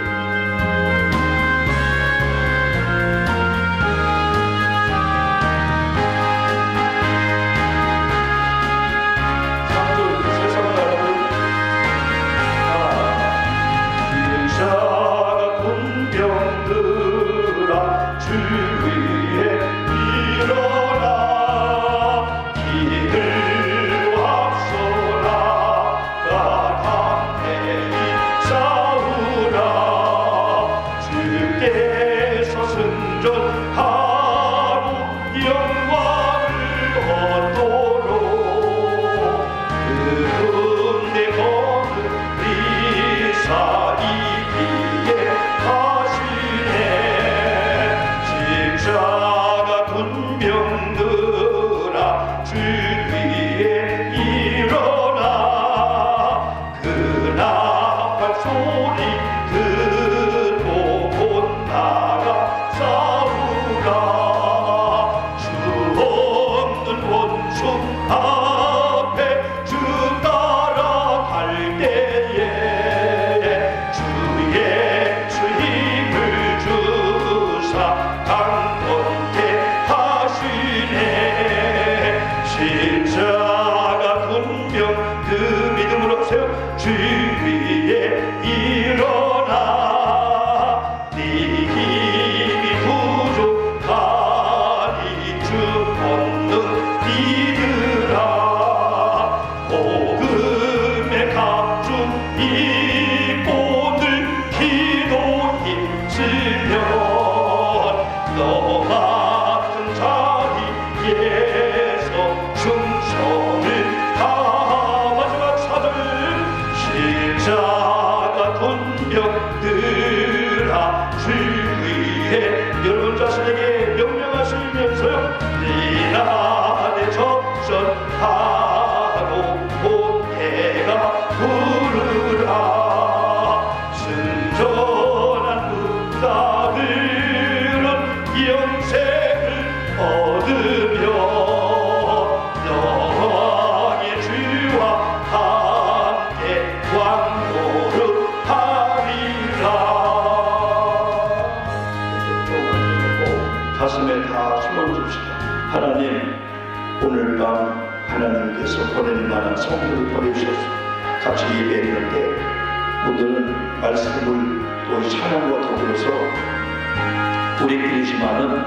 여러분 자신에게 명령하시면서요, 가슴에 다 숨어줍시다. 하나님, 오늘 밤 하나님께서 보낼 만한 성도를 보내주셔서 같이 예배했는데 오늘은 말씀을 또 찬양과 더불어서 우리끼리지만은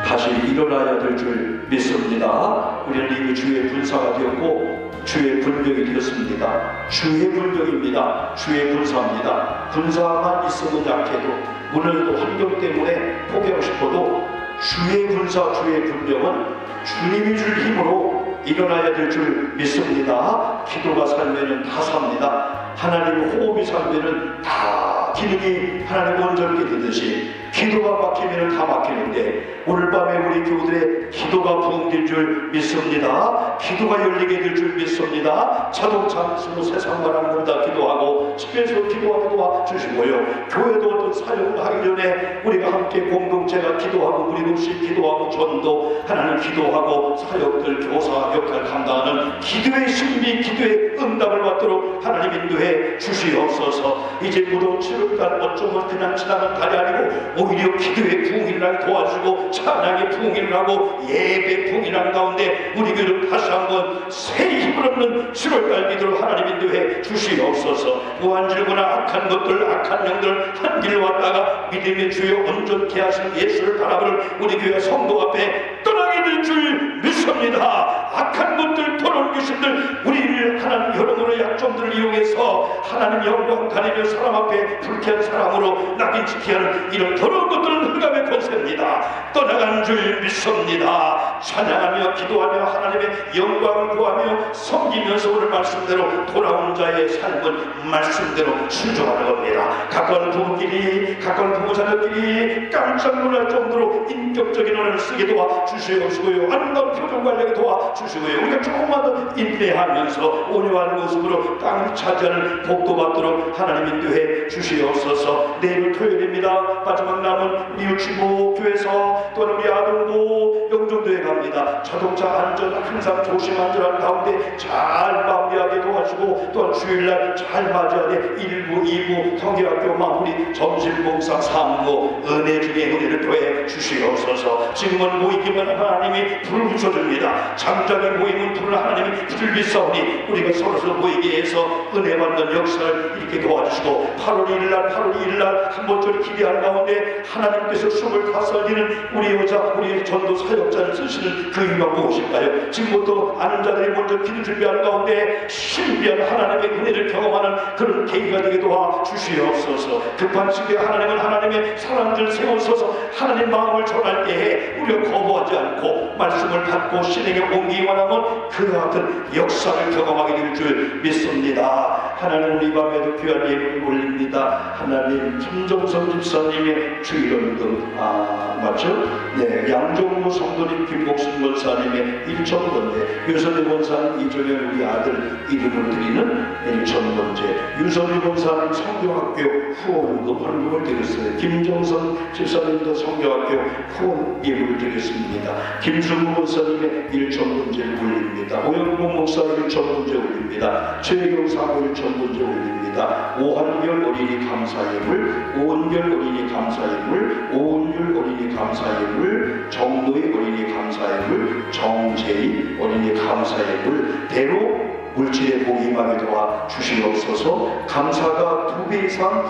다시 일어나야 될 줄 믿습니다. 우리는 이미 주의 군사가 되었고 주의 분병이 되었습니다. 주의 분병입니다. 주의 군사입니다. 군사만 있으면 약해도 오늘도 환경 때문에 포기하고 싶어도 주의 군사, 주의 분병은 주님이 줄 힘으로 일어나야 될 줄 믿습니다. 기도가 살면은 다 삽니다. 하나님 호흡이 살면은 다 기능이 하나님 온전히 되듯이 기도가 막히면 다 막히는데 오늘 밤에 우리 교우들의 기도가 부흥될 줄 믿습니다. 기도가 열리게 될 줄 믿습니다. 자동차 안에서 세상 바라는 다 기도하고 집에서 기도하게 도와주시고요. 교회도 어떤 사역을 하기 전에 우리가 함께 공동체가 기도하고 우리 없이 기도하고 전도 하나님 기도하고 사역들 교사 역할 감당하는 기도의 신비 기도의 응답을 받도록 하나님 인도해 주시옵소서. 이제 무더운 7월달 어쩌면 그냥 지나간 달이 아니고 오히려 기도의 부흥이라고 도와주고 찬양의 부흥이라고 예배 부흥이라는 가운데 우리 교회를 다시 한번 새 힘을 얻는 7월달 믿도록 하나님 인도해 주시옵소서. 무한질거나 악한 것들 악한 영들 한 길 왔다가 믿음의 주여 온전케 하신 예수를 바라보는 우리 교회 성도 앞에 떠나게 될 줄 믿습니다. 악한 것들 더러운 귀신들 우리를 하나님 여러모로 약점들을 이용해서 하나님 영광 가리며 사람 앞에 불쾌한 사람으로 낙인 찍게 하는 이런 더러운 것들은 흑암의 권세입니다. 떠나간 줄 믿습니다. 찬양하며 기도하며 하나님의 영광을 구하며 섬기면서 오늘 말씀대로 돌아온 자의 삶은 말씀대로 순종하는 겁니다. 가까운 부부끼리 가까운 부부자녀끼리 깜짝 놀랄 정도로 인격적인 언어를 쓰게 도와주시옵시고요. 아름다운 표정 관리하게 도와주시고요. 우리가 조금만 더 인내하면서 온유한 모습으로 땅을 차지하는 복도 받도록 하나님 인도해 주시옵소서. 내일 토요일입니다. 마지막 남은 우리 유치부 교회에서 또한 우리 아동도 영종도에 갑니다. 자동차 안전 항상 조심 안전한 가운데 잘 마무리하게 도와주고 또한 주일날 잘 맞아야 돼. 1부 2부 성경학교 마무리 점심봉사 3부 은혜 중에 은혜를 더해 주시옵소서. 지금은 모이기만 하나님이 불을 붙여줍니다. 장작이 모이면 불을 하나님이 불을 비싸우니 우리가 서로 모이게 해서 은혜 받는 역사를 이렇게 도와주시고 8월 1일날 한 번쯤 기대하는 가운데 하나님께서 25살이는 우리 여자 우리 전도 사역자를 쓰시는 그 이유가 무엇일까요? 지금부터 아는 자들이 먼저 기도 준비하는 가운데 신비한 하나님의 은혜를 경험하는 그런 계기가 되게 도와주시옵소서. 급한 시기에 하나님은 하나님의 사람들 세워서서 하나님 마음을 전할 때에 우리가 거부하지 않고 말씀을 받고 실행에 옮기기 원하면 그 같은 역사를 경험하게 될 줄 믿습니다. 하나님 우리 밤에도 귀한 예물을 올립니다. 하나님 김정선 집사님의 주일원금 맞죠? 네, 양종무 성도님 김복순 권사님의 1,000번째 유선희 권사님 이종현 우리 아들 이름을 드리는 1,000번째 유선희 권사님 성경학교 후원금 헌금을 드렸어요. 김정선 집사님도 성경학교 후원 예물을 드렸습니다. 김승우 권사님의 1,000번째를 올립니다. 오영국 목사 1,000번째 올립니다. 최혜경 사모 1,000번째 올립니다. 오한결 어린이 감사예물, 오은결 어린이 감사예물, 오은율 어린이 감사예물, 정도희 어린이 감사예물, 정재희 어린이 감사예물 대로 물질의 복이 임하게 도와주시옵소서. 감사가 2배 이상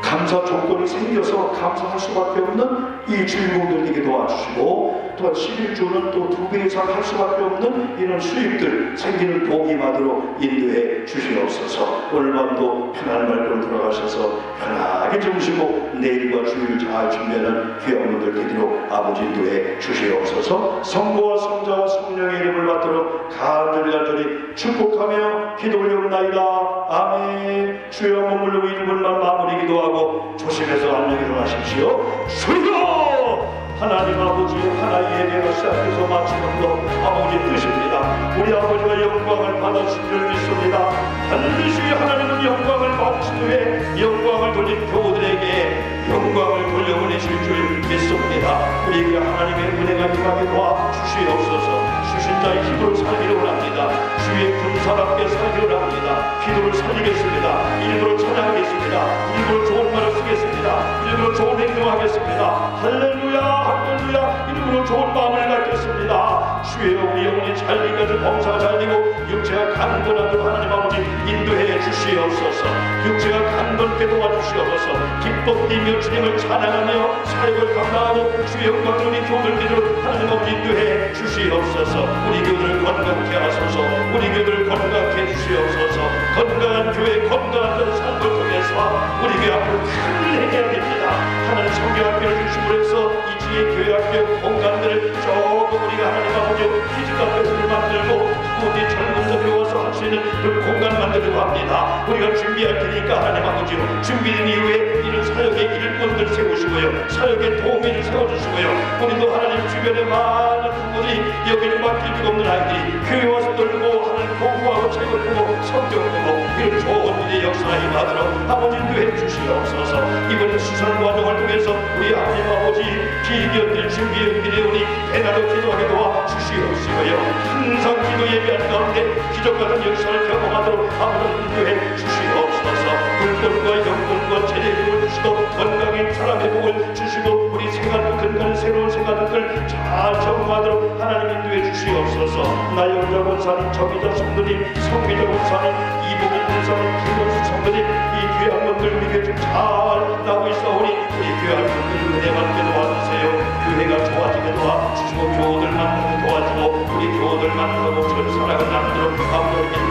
감사 조건이 생겨서 감사할 수밖에 없는 이 주인공들에게 도와주시고 또한 11조는 또 2배 이상 할 수밖에 없는 이런 수입들 생기는 복이 임하도록 인도해 주시옵소서. 오늘 밤도 편안한 말씀으로 돌아가셔서 편하게 주무시고 내일과 주일 잘 준비하는 귀한 분들 되도록 아버지 인도해 주시옵소서. 성부와 성자와 성령의 이름을 받도록 간절히 축복하며 기도 올려옵나이다. 아멘. 주여 머물러 이름을만 마무리 기도하고 조심해서 안녕히 들어가십시오. 주여 하나님 아버지 하나의 예배가 시작해서 마치는 것 아버지 뜻입니다. 우리 아버지가 영광을 받으신 줄 믿습니다. 반드시 하나님은 영광을 받으신 후에 영광을 돌린 교우들에게 영광을 돌려보내실 줄 믿습니다. 우리에게 하나님의 은혜가 임하게 도와주시옵소서. 주신 자의 힘으로 살기를 원합니다. 주의 군사답게 살기를 합니다. 기도를 살리겠습니다. 일부러 찬양하겠습니다. 일부러 좋은 말을 쓰겠습니다. 일부러 좋은 행동하겠습니다. 할렐루야 할렐루야 좋은 마음을 갖겠습니다. 주여, 우리 영혼이 잘리까지 범사가 잘리고 육체가 강건하도록 하나님 아버지 인도해 주시옵소서. 육체가 강건케 도와주시옵소서. 기뻐 뛰며 주님을 찬양하며 사역을 감당하고 주의 영광을 우리 교들들을 하나님 아버지 인도해 주시옵소서. 우리 교들을 건강케 하소서. 우리 교들을 건강케 주시옵소서. 건강한 교회, 건강한 삶을 통해서 우리 교회 앞으로 큰 행해야 됩니다. 하나님 성경학교를 중심으로 해서 이 지혜 교회학교 공간들을 조금 우리가 하나님 아버지 피지컬 배수를 만들고 우리 젊은서 배워서 할 수 있는 그 공간 만들려고 합니다. 우리가 준비할 테니까 하나님 아버지 준비된 이후에 이런 사역의 일꾼들 세우시고요, 사역의 도우미를 세워주시고요, 우리도 하나님 주변에 많은 분들이 여기를 맡길 줄 없는 아이들이 교회 와서 놀고 하나님 공부하고 책을 보고 성경 보고 이런 좋은 일의 역사가 임하도록 아버지 인도해 주시옵소서. 이번 수산 과정을 통해서 우리 하나님 아버지 비견들 준비해드리 우리 대나로 기도하게 도와주시옵시고요, 항상 기도 예배하는 가운데 기적 같은 역사를 경험하도록 아버지 인도해 주시옵소서. 불권과 영권과 재력을 주시고 건강의 사람의 복을 주시고 우리 생활 근간 새로운 생활들 잘 적응하도록 하나님 인도해 주시옵소서. 나영자 권사님, 정의자 성도님, 성미자 권사님, 이복인 권사님, 김원수 성도님, 이 귀한 분들 우리 교회 잘 나오고 있사오니 우리 귀한 분들 은혜 받게 도와주세요. 교회가 좋아지게 도와주시고 교우들 만나게 도와주고 우리 교우들 만나고 전 사랑을 나누도록 아버지